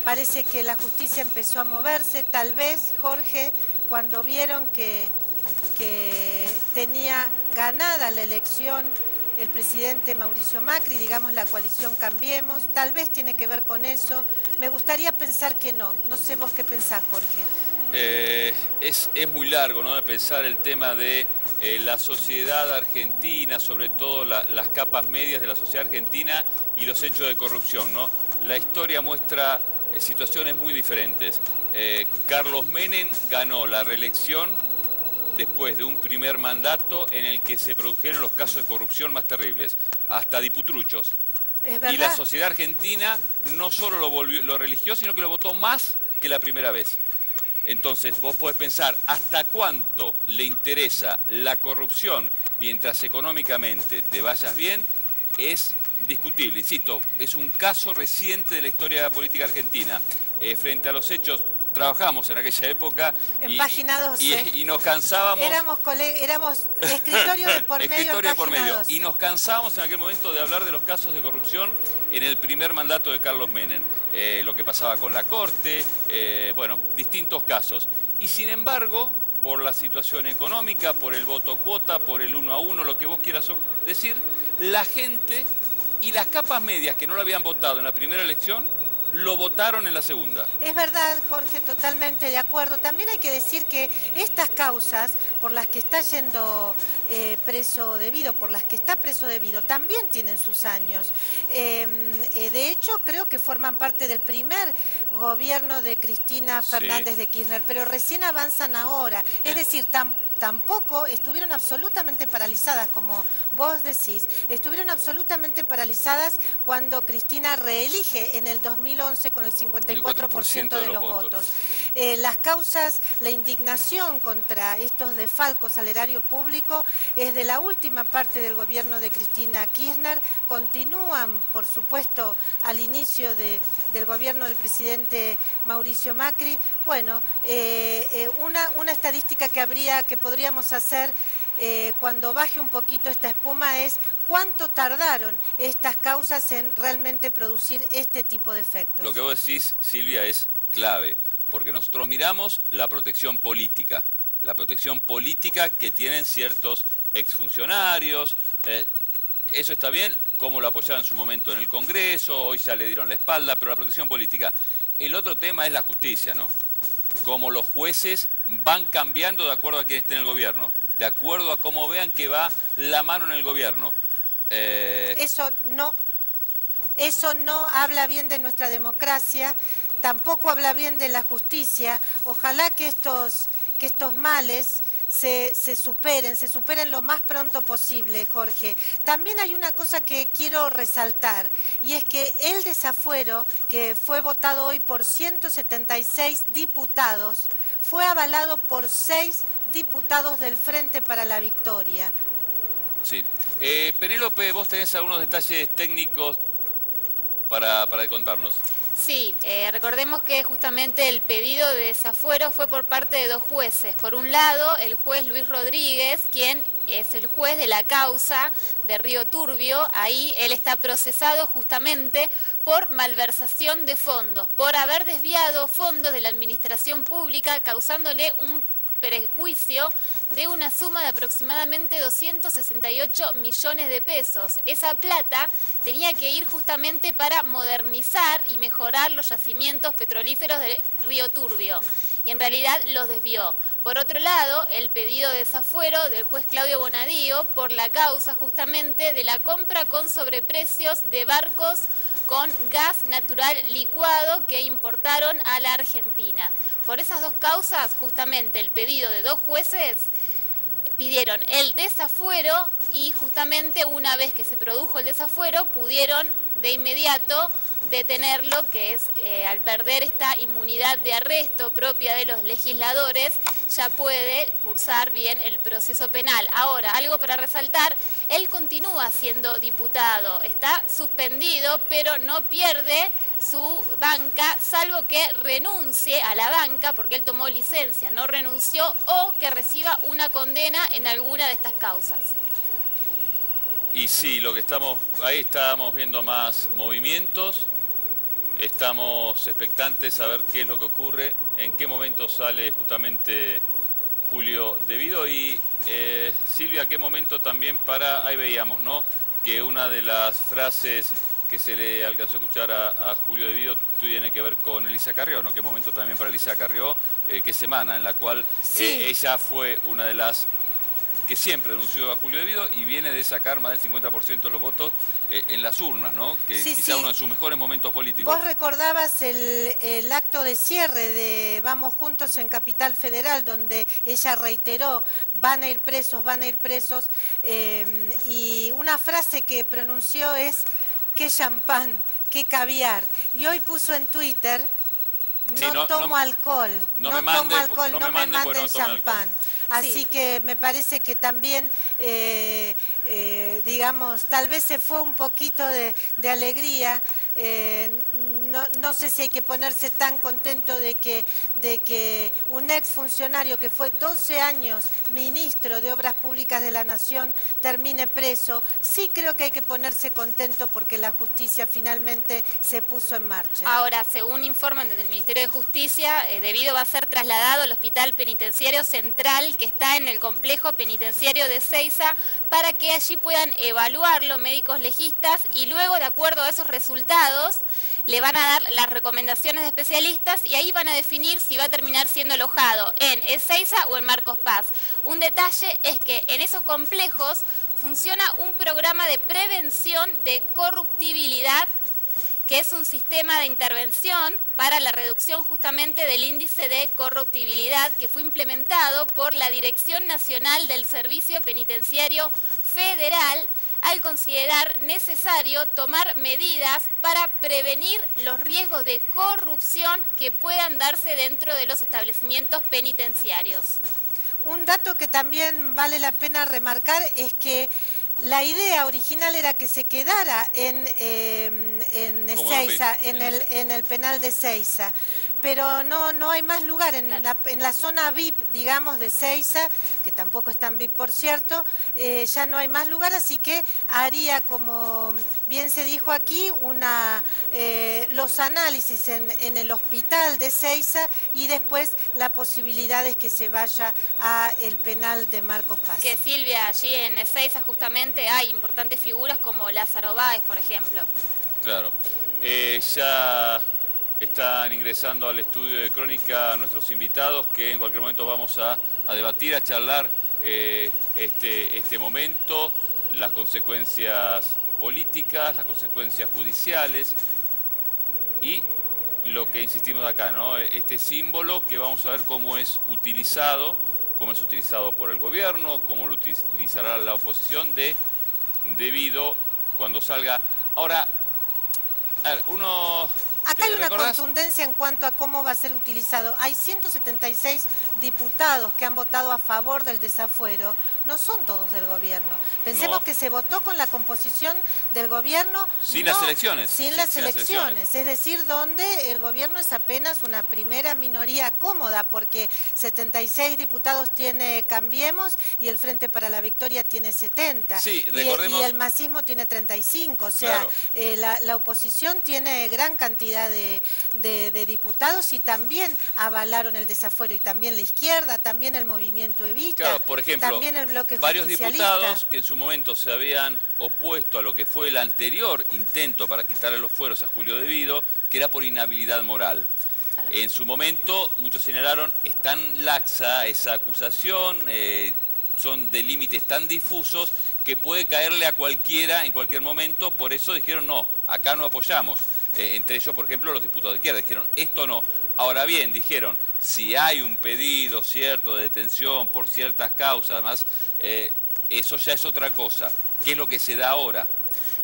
Parece que la justicia empezó a moverse, tal vez, Jorge, cuando vieron que tenía ganada la elección el presidente Mauricio Macri, digamos la coalición Cambiemos, tal vez tiene que ver con eso. Me gustaría pensar que no. No sé vos qué pensás, Jorge. Es muy largo, ¿no?, de pensar el tema de la sociedad argentina, sobre todo las capas medias de la sociedad argentina y los hechos de corrupción, ¿no? La historia muestra situaciones muy diferentes. Carlos Menem ganó la reelección después de un primer mandato en el que se produjeron los casos de corrupción más terribles, hasta diputruchos. Es verdad. Y la sociedad argentina no solo lo religió, sino que lo votó más que la primera vez. Entonces vos podés pensar hasta cuánto le interesa la corrupción mientras económicamente te vayas bien, es discutible. Insisto, es un caso reciente de la historia política argentina. Frente a los hechos, trabajamos en aquella época en Página 12. Y nos cansábamos. Éramos escritorio de por medio. Escritorio de por medio. 12. Y nos cansábamos en aquel momento de hablar de los casos de corrupción en el primer mandato de Carlos Menem. Lo que pasaba con la Corte, bueno, distintos casos. Y sin embargo, por la situación económica, por el voto cuota, por el 1 a 1, lo que vos quieras decir, la gente y las capas medias que no lo habían votado en la primera elección, lo votaron en la segunda. Es verdad, Jorge, totalmente de acuerdo. También hay que decir que estas causas por las que está yendo preso debido, por las que está preso debido, también tienen sus años. De hecho, creo que forman parte del primer gobierno de Cristina Fernández de Kirchner, pero recién avanzan ahora. Es decir, tampoco estuvieron absolutamente paralizadas, como vos decís, estuvieron absolutamente paralizadas cuando Cristina reelige en el 2011 con el 54% de los votos. Las causas, la indignación contra estos desfalcos al erario público es de la última parte del gobierno de Cristina Kirchner, continúan, por supuesto, al inicio del gobierno del presidente Mauricio Macri. Bueno, una estadística que podríamos hacer cuando baje un poquito esta espuma es cuánto tardaron estas causas en realmente producir este tipo de efectos. Lo que vos decís, Silvia, es clave, porque nosotros miramos la protección política que tienen ciertos exfuncionarios. Eso está bien, como lo apoyaron en su momento en el Congreso, hoy ya le dieron la espalda, pero la protección política. El otro tema es la justicia, ¿no? Cómo los jueces van cambiando de acuerdo a quién esté en el gobierno, de acuerdo a cómo vean que va la mano en el gobierno. Eso no habla bien de nuestra democracia, tampoco habla bien de la justicia. Ojalá que estos males se superen lo más pronto posible, Jorge. También hay una cosa que quiero resaltar, y es que el desafuero, que fue votado hoy por 176 diputados, fue avalado por 6 diputados del Frente para la Victoria. Sí. Penélope, vos tenés algunos detalles técnicos para contarnos. Sí, recordemos que justamente el pedido de desafuero fue por parte de 2 jueces. Por un lado, el juez Luis Rodríguez, quien es el juez de la causa de Río Turbio. Ahí él está procesado justamente por malversación de fondos, por haber desviado fondos de la administración pública, causándole un prejuicio de una suma de aproximadamente 268 millones de pesos. Esa plata tenía que ir justamente para modernizar y mejorar los yacimientos petrolíferos de Río Turbio. Y en realidad los desvió. Por otro lado, el pedido de desafuero del juez Claudio Bonadío por la causa justamente de la compra con sobreprecios de barcos con gas natural licuado que importaron a la Argentina. Por esas dos causas, justamente el pedido de dos jueces pidieron el desafuero y justamente una vez que se produjo el desafuero pudieron de inmediato detenerlo, que es al perder esta inmunidad de arresto propia de los legisladores, ya puede cursar bien el proceso penal. Ahora, algo para resaltar, él continúa siendo diputado, está suspendido, pero no pierde su banca, salvo que renuncie a la banca, porque él tomó licencia, no renunció, o que reciba una condena en alguna de estas causas. Y sí, lo que ahí estábamos viendo más movimientos, estamos expectantes a ver qué es lo que ocurre, en qué momento sale justamente Julio De Vido y Silvia, qué momento también ahí veíamos, ¿no? Que una de las frases que se le alcanzó a escuchar a Julio De Vido tiene que ver con Elisa Carrió, ¿no? Qué momento también para Elisa Carrió, qué semana en la cual sí. Ella fue una de las que siempre denunció a Julio De Vido y viene de sacar más del 50% de los votos en las urnas, ¿no? Que sí, quizá sí. uno de sus mejores momentos políticos. Vos recordabas el acto de cierre de Vamos Juntos en Capital Federal, donde ella reiteró, van a ir presos, y una frase que pronunció es, qué champán, qué caviar. Y hoy puso en Twitter, no tomo alcohol, no me manden champán. Así Sí. que me parece que también, digamos, tal vez se fue un poquito de alegría. No sé si hay que ponerse tan contento de que un exfuncionario que fue 12 años ministro de Obras Públicas de la Nación termine preso. Sí creo que hay que ponerse contento porque la justicia finalmente se puso en marcha. Ahora, según informan desde el Ministerio de Justicia, De Vido va a ser trasladado al Hospital Penitenciario Central, que está en el complejo penitenciario de Seiza, para que allí puedan evaluarlo médicos legistas y luego, de acuerdo a esos resultados, le van a dar las recomendaciones de especialistas y ahí van a definir si va a terminar siendo alojado en Ezeiza o en Marcos Paz. Un detalle es que en esos complejos funciona un programa de prevención de corruptibilidad, que es un sistema de intervención para la reducción justamente del índice de corruptibilidad que fue implementado por la Dirección Nacional del Servicio Penitenciario Federal al considerar necesario tomar medidas para prevenir los riesgos de corrupción que puedan darse dentro de los establecimientos penitenciarios. Un dato que también vale la pena remarcar es que la idea original era que se quedara en Ezeiza, en el penal de Ezeiza, pero no hay más lugar en la zona VIP, digamos, de Ezeiza, que tampoco es tan VIP, por cierto, ya no hay más lugar, así que haría, como bien se dijo aquí, los análisis en el hospital de Ezeiza y después la posibilidad es que se vaya al penal de Marcos Paz. Que Silvia, allí en Ezeiza justamente hay importantes figuras como Lázaro Báez, por ejemplo. Claro. Ya están ingresando al estudio de Crónica nuestros invitados, que en cualquier momento vamos a debatir, a charlar este momento, las consecuencias políticas, las consecuencias judiciales y lo que insistimos acá, ¿no? Este símbolo que vamos a ver cómo es utilizado por el gobierno, cómo lo utilizará la oposición de Vido cuando salga. Ahora, a ver, acá hay una contundencia en cuanto a cómo va a ser utilizado. Hay 176 diputados que han votado a favor del desafuero, no son todos del gobierno. Pensemos que se votó con la composición del gobierno sin las elecciones. Sin las elecciones, es decir, donde el gobierno es apenas una primera minoría cómoda, porque 76 diputados tiene Cambiemos y el Frente para la Victoria tiene 70. Sí, recordemos... y el masismo tiene 35, o sea, claro. La oposición tiene gran cantidad cantidad de diputados y también avalaron el desafuero, y también la izquierda, también el movimiento Evita, claro, por ejemplo, también el bloque varios justicialista. diputados que en su momento se habían opuesto a lo que fue el anterior intento para quitarle los fueros a Julio De Vido, que era por inhabilidad moral. En su momento, muchos señalaron, es tan laxa esa acusación, son de límites tan difusos que puede caerle a cualquiera en cualquier momento, por eso dijeron no, acá no apoyamos. Entre ellos, por ejemplo, los diputados de izquierda dijeron esto no. Ahora bien, dijeron, si hay un pedido cierto de detención por ciertas causas, además, eso ya es otra cosa. ¿Qué es lo que se da ahora?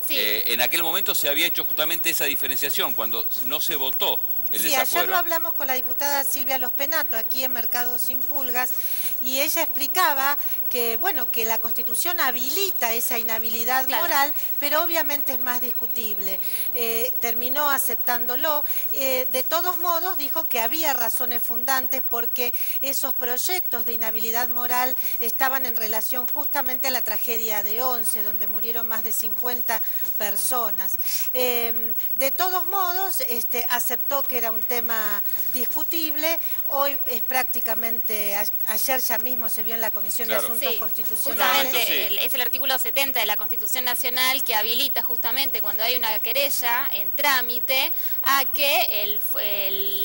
Sí. En aquel momento se había hecho justamente esa diferenciación, cuando no se votó el desafuero. Ayer lo hablamos con la diputada Silvia Lospenato aquí en Mercado Sin Pulgas, y ella explicaba que, bueno, que la Constitución habilita esa inhabilidad moral, pero obviamente es más discutible. Terminó aceptándolo. De todos modos, dijo que había razones fundantes porque esos proyectos de inhabilidad moral estaban en relación justamente a la tragedia de Once, donde murieron más de 50 personas. De todos modos, aceptó que era un tema discutible. Hoy es prácticamente, ayer ya mismo se vio en la Comisión de Asuntos Constitucionales. Justamente es el artículo 70 de la Constitución Nacional que habilita justamente cuando hay una querella en trámite a que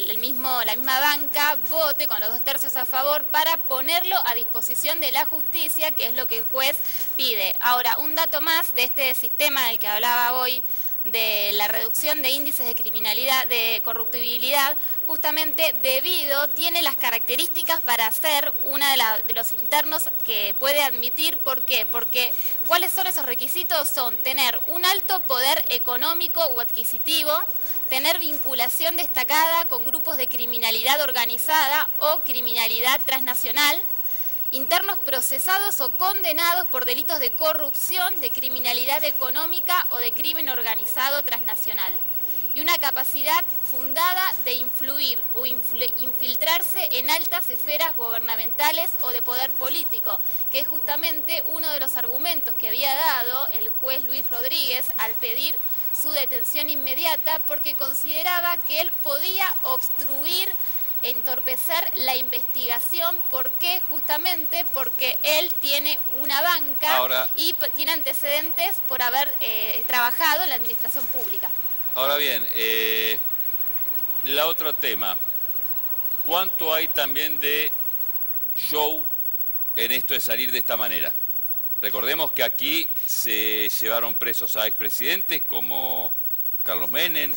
la misma banca vote con los 2/3 a favor para ponerlo a disposición de la justicia, que es lo que el juez pide. Ahora, un dato más de este sistema del que hablaba hoy, de la reducción de índices de criminalidad, de corruptibilidad, justamente De Vido tiene las características para ser uno de los internos que puede admitir. ¿Por qué? Porque ¿cuáles son esos requisitos? Son tener un alto poder económico o adquisitivo, tener vinculación destacada con grupos de criminalidad organizada o criminalidad transnacional, internos procesados o condenados por delitos de corrupción, de criminalidad económica o de crimen organizado transnacional, y una capacidad fundada de influir o infiltrarse en altas esferas gubernamentales o de poder político, que es justamente uno de los argumentos que había dado el juez Luis Rodríguez al pedir su detención inmediata, porque consideraba que él podía obstruir, entorpecer la investigación. ¿Por qué? Justamente porque él tiene una banca y tiene antecedentes por haber trabajado en la administración pública. Ahora bien, la otro tema, ¿cuánto hay también de show en esto de salir de esta manera? Recordemos que aquí se llevaron presos a expresidentes como Carlos Menem,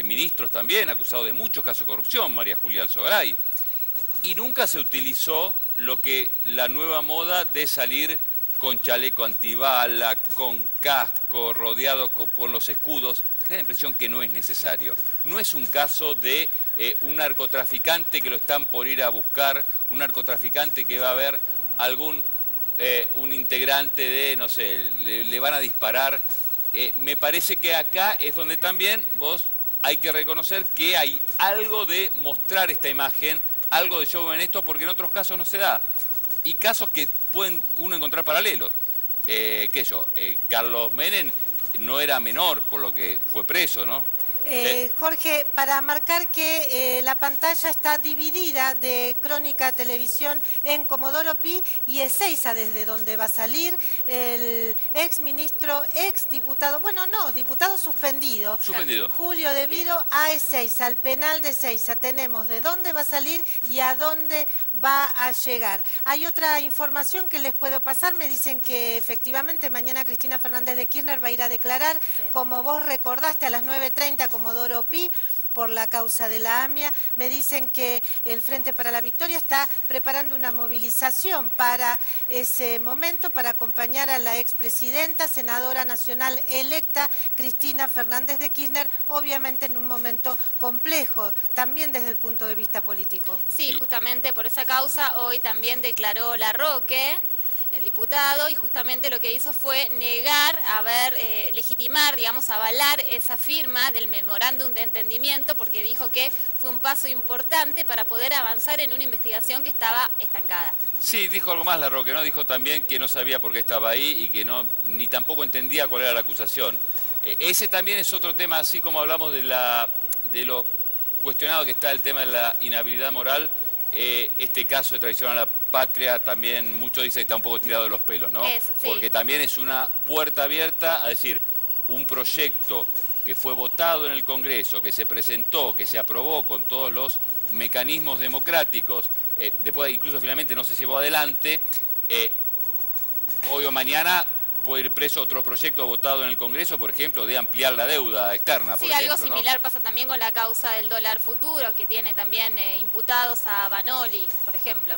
ministros también acusados de muchos casos de corrupción, María Julia Alzogaray, y nunca se utilizó lo que la nueva moda de salir con chaleco antibala, con casco, rodeado por los escudos, que da la impresión que no es necesario. No es un caso de un narcotraficante que lo están por ir a buscar, un narcotraficante que va a ver un integrante de, no sé, le van a disparar. Me parece que acá es donde también hay que reconocer que hay algo de mostrar esta imagen, algo de show en esto, porque en otros casos no se da. Y casos que pueden uno encontrar paralelos. Carlos Menem no era menor, por lo que fue preso, ¿no? Jorge, para marcar que la pantalla está dividida de Crónica Televisión en Comodoro Pi y Ezeiza, desde donde va a salir el ex ministro, ex diputado, diputado suspendido, Julio De Vido, a Ezeiza, al penal de Ezeiza. Tenemos de dónde va a salir y a dónde va a llegar. Hay otra información que les puedo pasar. Me dicen que efectivamente mañana Cristina Fernández de Kirchner va a ir a declarar, como vos recordaste, a las 9:30, Comodoro Pi, por la causa de la AMIA. Me dicen que el Frente para la Victoria está preparando una movilización para ese momento, para acompañar a la expresidenta, senadora nacional electa, Cristina Fernández de Kirchner, obviamente en un momento complejo, también desde el punto de vista político. Sí, justamente por esa causa hoy también declaró Larroque, el diputado, y justamente lo que hizo fue negar, legitimar, avalar esa firma del memorándum de entendimiento, porque dijo que fue un paso importante para poder avanzar en una investigación que estaba estancada. Sí, dijo algo más Larroque, ¿no? Dijo también que no sabía por qué estaba ahí y que ni tampoco entendía cuál era la acusación. Ese también es otro tema, así como hablamos de de lo cuestionado que está el tema de la inhabilidad moral, este caso de traición a la patria también muchos dicen que está un poco tirado de los pelos, ¿no? Sí. Porque también es una puerta abierta a decir, un proyecto que fue votado en el Congreso, que se presentó, que se aprobó con todos los mecanismos democráticos, después incluso finalmente no se llevó adelante, hoy o mañana puede ir preso otro proyecto votado en el Congreso, por ejemplo, de ampliar la deuda externa, por ejemplo, algo similar pasa también con la causa del dólar futuro, que tiene también imputados a Vanoli, por ejemplo.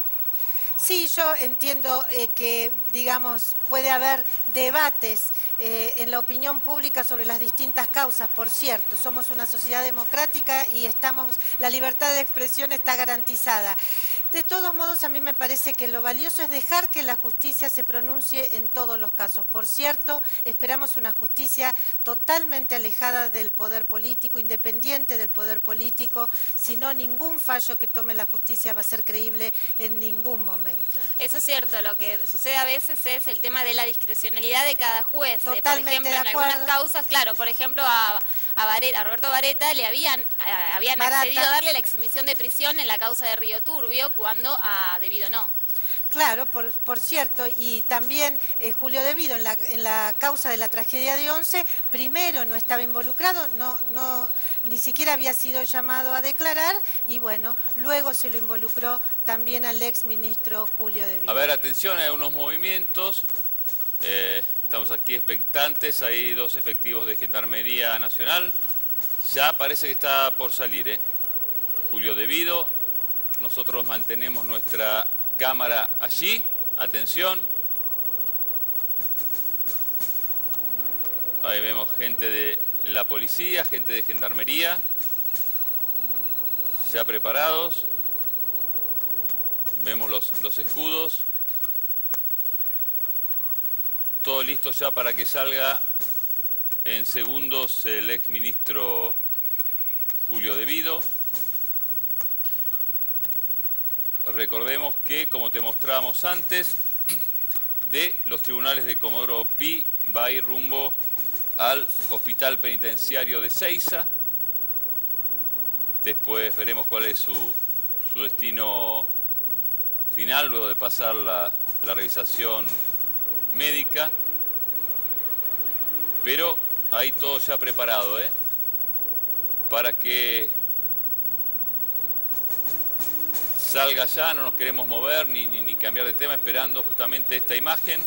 Sí, yo entiendo que, digamos, puede haber debates en la opinión pública sobre las distintas causas, por cierto. Somos una sociedad democrática y la libertad de expresión está garantizada. De todos modos, a mí me parece que lo valioso es dejar que la justicia se pronuncie en todos los casos. Por cierto, esperamos una justicia totalmente alejada del poder político, independiente del poder político, si no, ningún fallo que tome la justicia va a ser creíble en ningún momento. Eso es cierto, lo que sucede a veces es el tema de la discrecionalidad de cada juez. Totalmente por ejemplo, de en acuerdo. algunas causas, claro, por ejemplo, a Roberto Vareta le habían accedido a darle la exhibición de prisión en la causa de Río Turbio, cuando a Devido no. Claro, por cierto, y también Julio Devido en la causa de la tragedia de Once, primero no estaba involucrado, ni siquiera había sido llamado a declarar, y bueno, luego se lo involucró también al ex ministro Julio Devido. A ver, atención, hay unos movimientos, estamos aquí expectantes, hay 2 efectivos de Gendarmería Nacional, ya parece que está por salir, Julio Devido, nosotros mantenemos nuestra cámara allí, atención. Ahí vemos gente de la policía, gente de Gendarmería, ya preparados. Vemos los escudos. Todo listo ya para que salga en segundos el exministro Julio Devido. Recordemos que, como te mostrábamos antes, de los tribunales de Comodoro Pi va a ir rumbo al Hospital Penitenciario de Seiza. Después veremos cuál es su destino final, luego de pasar la revisación médica. Pero hay todo ya preparado, para que salga ya, no nos queremos mover ni cambiar de tema, esperando justamente esta imagen.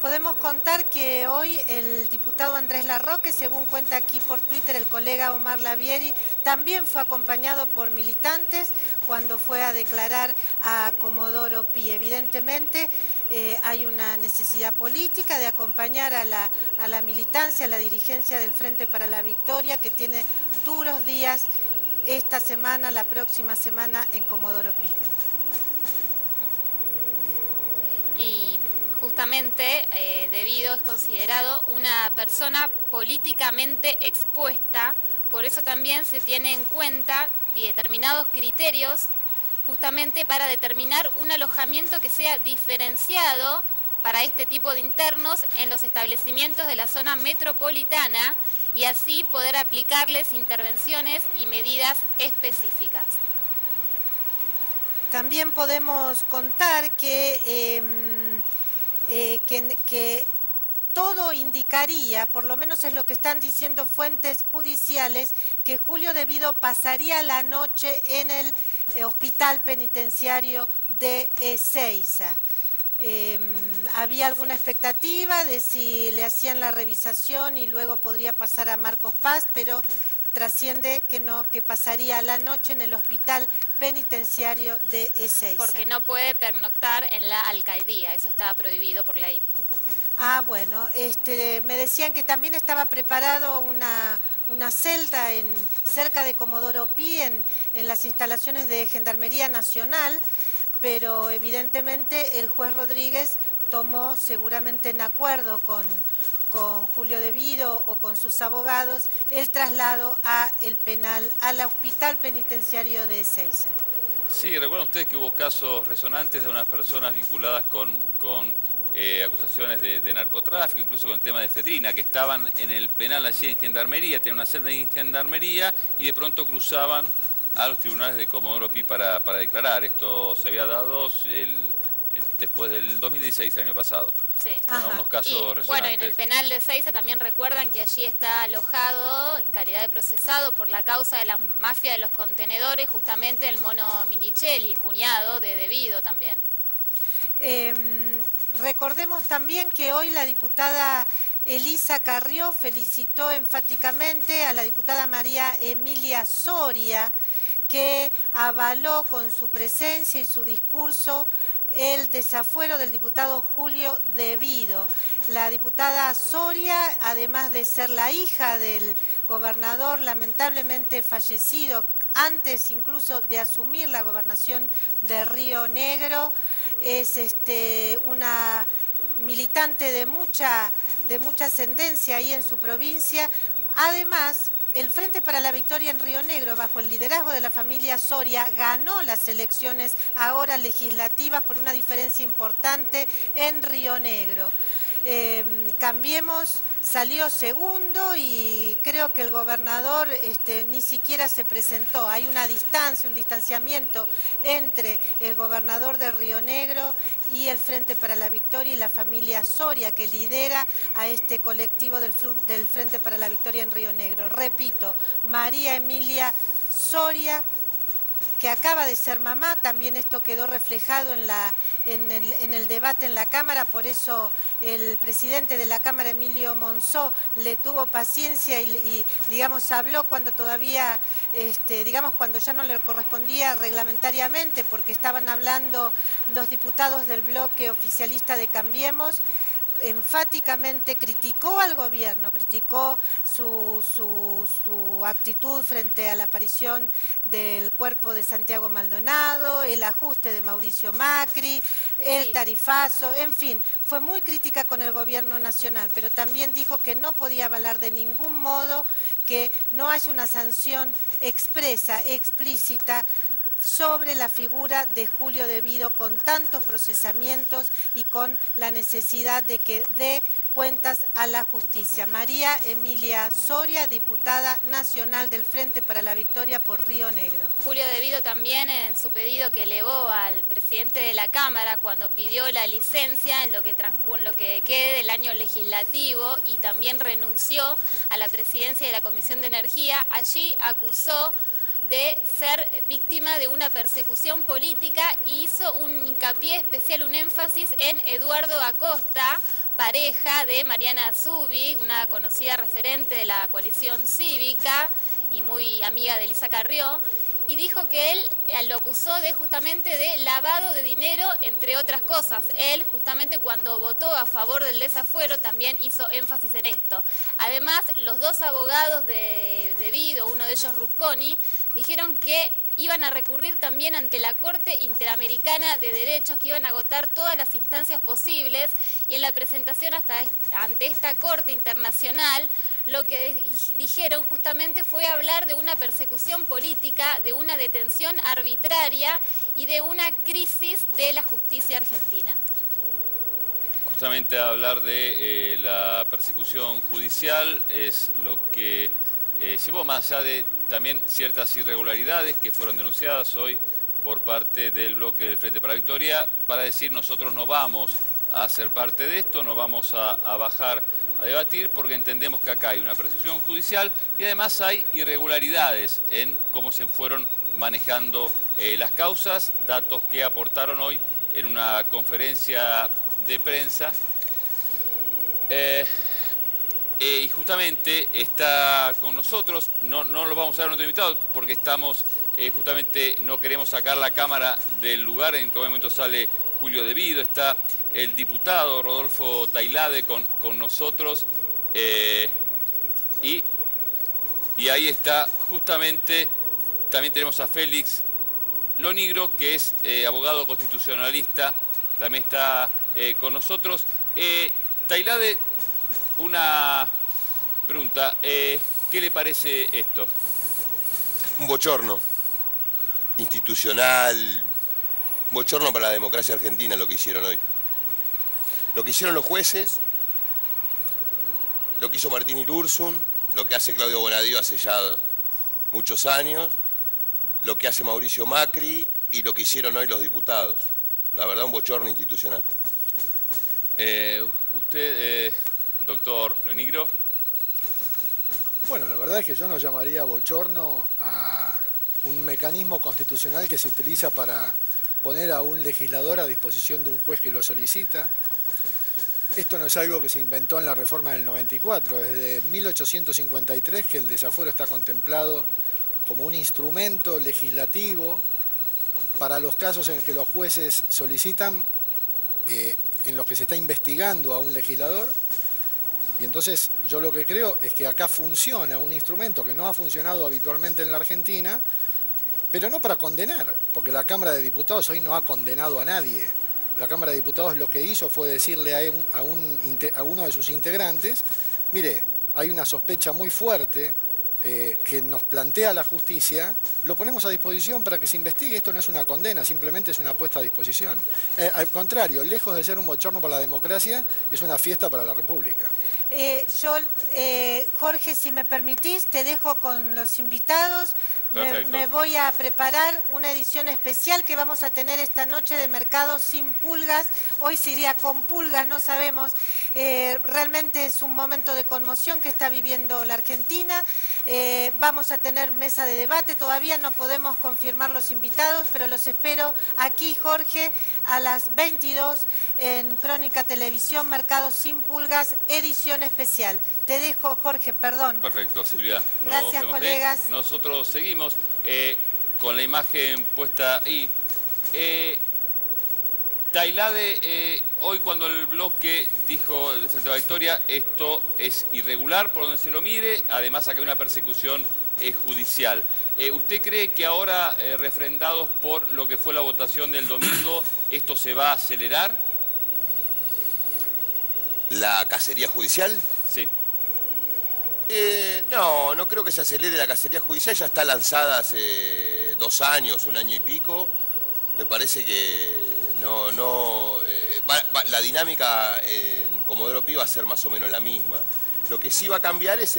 Podemos contar que hoy el diputado Andrés Larroque, según cuenta aquí por Twitter el colega Omar Lavieri, también fue acompañado por militantes cuando fue a declarar a Comodoro Pi. Evidentemente hay una necesidad política de acompañar a la militancia, a la dirigencia del Frente para la Victoria, que tiene duros días esta semana, la próxima semana en Comodoro Pi. Y justamente Devido es considerado una persona políticamente expuesta, por eso también se tiene en cuenta determinados criterios justamente para determinar un alojamiento que sea diferenciado para este tipo de internos en los establecimientos de la zona metropolitana y así poder aplicarles intervenciones y medidas específicas. También podemos contar que todo indicaría, por lo menos es lo que están diciendo fuentes judiciales, que Julio Devido pasaría la noche en el Hospital Penitenciario de Ezeiza. Había alguna expectativa de si le hacían la revisación y luego podría pasar a Marcos Paz, pero trasciende que no, que pasaría la noche en el Hospital Penitenciario de Ezeiza. Porque no puede pernoctar en la alcaldía, eso estaba prohibido por ley. Ah, bueno, me decían que también estaba preparado una celda cerca de Comodoro Pi, en las instalaciones de Gendarmería Nacional, pero evidentemente el juez Rodríguez tomó, seguramente en acuerdo con Julio Devido o con sus abogados, el traslado al Hospital Penitenciario de Ezeiza. Sí, recuerdan ustedes que hubo casos resonantes de unas personas vinculadas con acusaciones de narcotráfico, incluso con el tema de efedrina, que estaban en el penal allí en Gendarmería, tenían una celda en Gendarmería y de pronto cruzaban a los tribunales de Comodoro Pi para declarar. Esto se había dado después del 2016, el año pasado. Sí. Con algunos casos resonantes. Bueno, en el penal de Ezeiza también recuerdan que allí está alojado en calidad de procesado por la causa de la mafia de los contenedores, justamente el Mono Minichelli, cuñado de De Vido también. Recordemos también que hoy la diputada Elisa Carrió felicitó enfáticamente a la diputada María Emilia Soria, que avaló con su presencia y su discurso el desafuero del diputado Julio De Vido. La diputada Soria, además de ser la hija del gobernador lamentablemente fallecido antes incluso de asumir la gobernación de Río Negro, es una militante de mucha ascendencia ahí en su provincia. Además, el Frente para la Victoria en Río Negro, bajo el liderazgo de la familia Soria, ganó las elecciones ahora legislativas por una diferencia importante en Río Negro. Cambiemos salió segundo y creo que el gobernador ni siquiera se presentó. Hay una distancia, un distanciamiento entre el gobernador de Río Negro y el Frente para la Victoria y la familia Soria, que lidera a este colectivo del Frente para la Victoria en Río Negro. Repito, María Emilia Soria, que acaba de ser mamá, también esto quedó reflejado en el debate en la Cámara, por eso el presidente de la Cámara, Emilio Monzó, le tuvo paciencia y digamos, habló cuando todavía, cuando ya no le correspondía reglamentariamente, porque estaban hablando los diputados del bloque oficialista de Cambiemos. Enfáticamente criticó al gobierno, criticó su actitud frente a la aparición del cuerpo de Santiago Maldonado, el ajuste de Mauricio Macri, el tarifazo, en fin, fue muy crítica con el gobierno nacional, pero también dijo que no podía avalar de ningún modo que no haya una sanción expresa, explícita, sobre la figura de Julio De Vido, con tantos procesamientos y con la necesidad de que dé cuentas a la justicia. María Emilia Soria, diputada nacional del Frente para la Victoria por Río Negro. Julio De Vido también, en su pedido que elevó al presidente de la Cámara cuando pidió la licencia en lo que quede del año legislativo, y también renunció a la presidencia de la Comisión de Energía, allí acusó de ser víctima de una persecución política y hizo un hincapié especial, un énfasis en Eduardo Acosta, pareja de Mariana Zubik, una conocida referente de la coalición cívica y muy amiga de Elisa Carrió, y dijo que él lo acusó justamente de lavado de dinero, entre otras cosas. Él, justamente cuando votó a favor del desafuero, también hizo énfasis en esto. Además, los dos abogados de Vido, uno de ellos Rusconi, dijeron que iban a recurrir también ante la Corte Interamericana de Derechos, que iban a agotar todas las instancias posibles, y en la presentación ante esta Corte Internacional, lo que dijeron justamente fue hablar de una persecución política, de una detención arbitraria y de una crisis de la justicia argentina. Justamente hablar de la persecución judicial es lo que llevó, más allá de también ciertas irregularidades que fueron denunciadas hoy por parte del bloque del Frente para la Victoria, para decir: nosotros no vamos a ser parte de esto, no vamos a bajar a debatir, porque entendemos que acá hay una persecución judicial y además hay irregularidades en cómo se fueron manejando las causas, datos que aportaron hoy en una conferencia de prensa. Y justamente está con nosotros, no lo vamos a dar a nuestro invitado porque estamos, justamente no queremos sacar la cámara del lugar en que en momento sale Julio De Vido. Está el diputado Rodolfo Tailade con nosotros, y ahí está justamente, también tenemos a Félix Lonigro, que es abogado constitucionalista, también está con nosotros. Tailade, una pregunta, ¿qué le parece esto? Un bochorno institucional, un bochorno para la democracia argentina lo que hicieron hoy. Lo que hicieron los jueces, lo que hizo Martín Irursun, lo que hace Claudio Bonadío hace ya muchos años, lo que hace Mauricio Macri y lo que hicieron hoy los diputados. La verdad, un bochorno institucional. Usted, doctor Lenigro. Bueno, la verdad es que yo no llamaría bochorno a un mecanismo constitucional que se utiliza para poner a un legislador a disposición de un juez que lo solicita. Esto no es algo que se inventó en la reforma del 94, desde 1853 que el desafuero está contemplado como un instrumento legislativo para los casos en que los jueces solicitan, en los que se está investigando a un legislador. Y entonces yo lo que creo es que acá funciona un instrumento que no ha funcionado habitualmente en la Argentina, pero no para condenar, porque la Cámara de Diputados hoy no ha condenado a nadie. La Cámara de Diputados lo que hizo fue decirle a uno de sus integrantes, mire, hay una sospecha muy fuerte que nos plantea la justicia, lo ponemos a disposición para que se investigue. Esto no es una condena, simplemente es una puesta a disposición. Al contrario, lejos de ser un bochorno para la democracia, es una fiesta para la República. Jorge, si me permitís, te dejo con los invitados. Me voy a preparar una edición especial que vamos a tener esta noche de Mercado sin pulgas. Hoy se iría con pulgas, no sabemos. Realmente es un momento de conmoción que está viviendo la Argentina. Vamos a tener mesa de debate, todavía no podemos confirmar los invitados, pero los espero aquí, Jorge, a las 22 en Crónica Televisión, Mercado sin pulgas, edición especial. Te dejo, Jorge, perdón. Perfecto, Silvia. Gracias, colegas. Nosotros seguimos con la imagen puesta ahí. Tailade, hoy cuando el bloque dijo de Frente a la Victoria, esto es irregular por donde se lo mire, además acá hay una persecución judicial. ¿Usted cree que ahora, refrendados por lo que fue la votación del domingo, esto se va a acelerar? ¿La cacería judicial? Sí. No creo que se acelere la cacería judicial, ya está lanzada hace 2 años, 1 año y pico. Me parece que la dinámica en Comodoro Pi va a ser más o menos la misma. Lo que sí va a cambiar es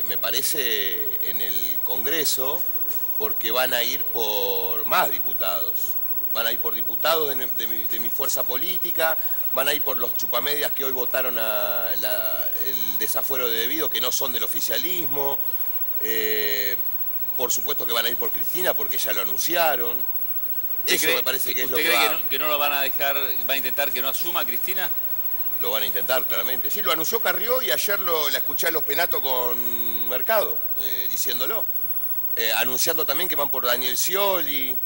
me parece, en el Congreso, porque van a ir por más diputados. Van a ir por diputados de mi fuerza política, van a ir por los chupamedias que hoy votaron el desafuero de debido, que no son del oficialismo. Por supuesto que van a ir por Cristina, porque ya lo anunciaron. Eso me parece que es lo que va... que no lo van a dejar, van a intentar que no asuma Cristina? Lo van a intentar, claramente. Sí, lo anunció Carrió y ayer la escuché a Los Penato con Mercado, diciéndolo. Anunciando también que van por Daniel Scioli.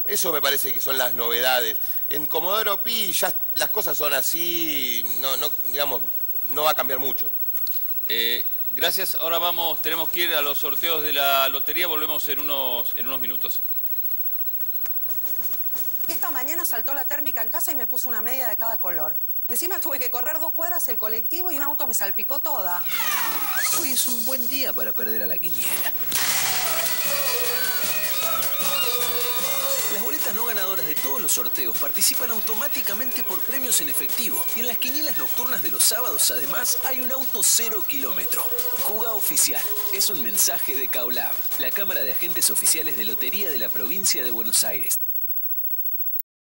Eso me parece que son las novedades. En Comodoro Pi ya las cosas son así, digamos, no va a cambiar mucho. Gracias. Ahora tenemos que ir a los sorteos de la lotería, volvemos en unos minutos. Esta mañana saltó la térmica en casa y me puso una media de cada color. Encima tuve que correr 2 cuadras el colectivo y un auto me salpicó toda. Hoy es un buen día para perder a la quiniela. Las boletas no ganadoras de todos los sorteos participan automáticamente por premios en efectivo. Y en las quinielas nocturnas de los sábados, además, hay un auto 0 kilómetro. Juga oficial. Es un mensaje de CAULAB, la Cámara de Agentes Oficiales de Lotería de la Provincia de Buenos Aires.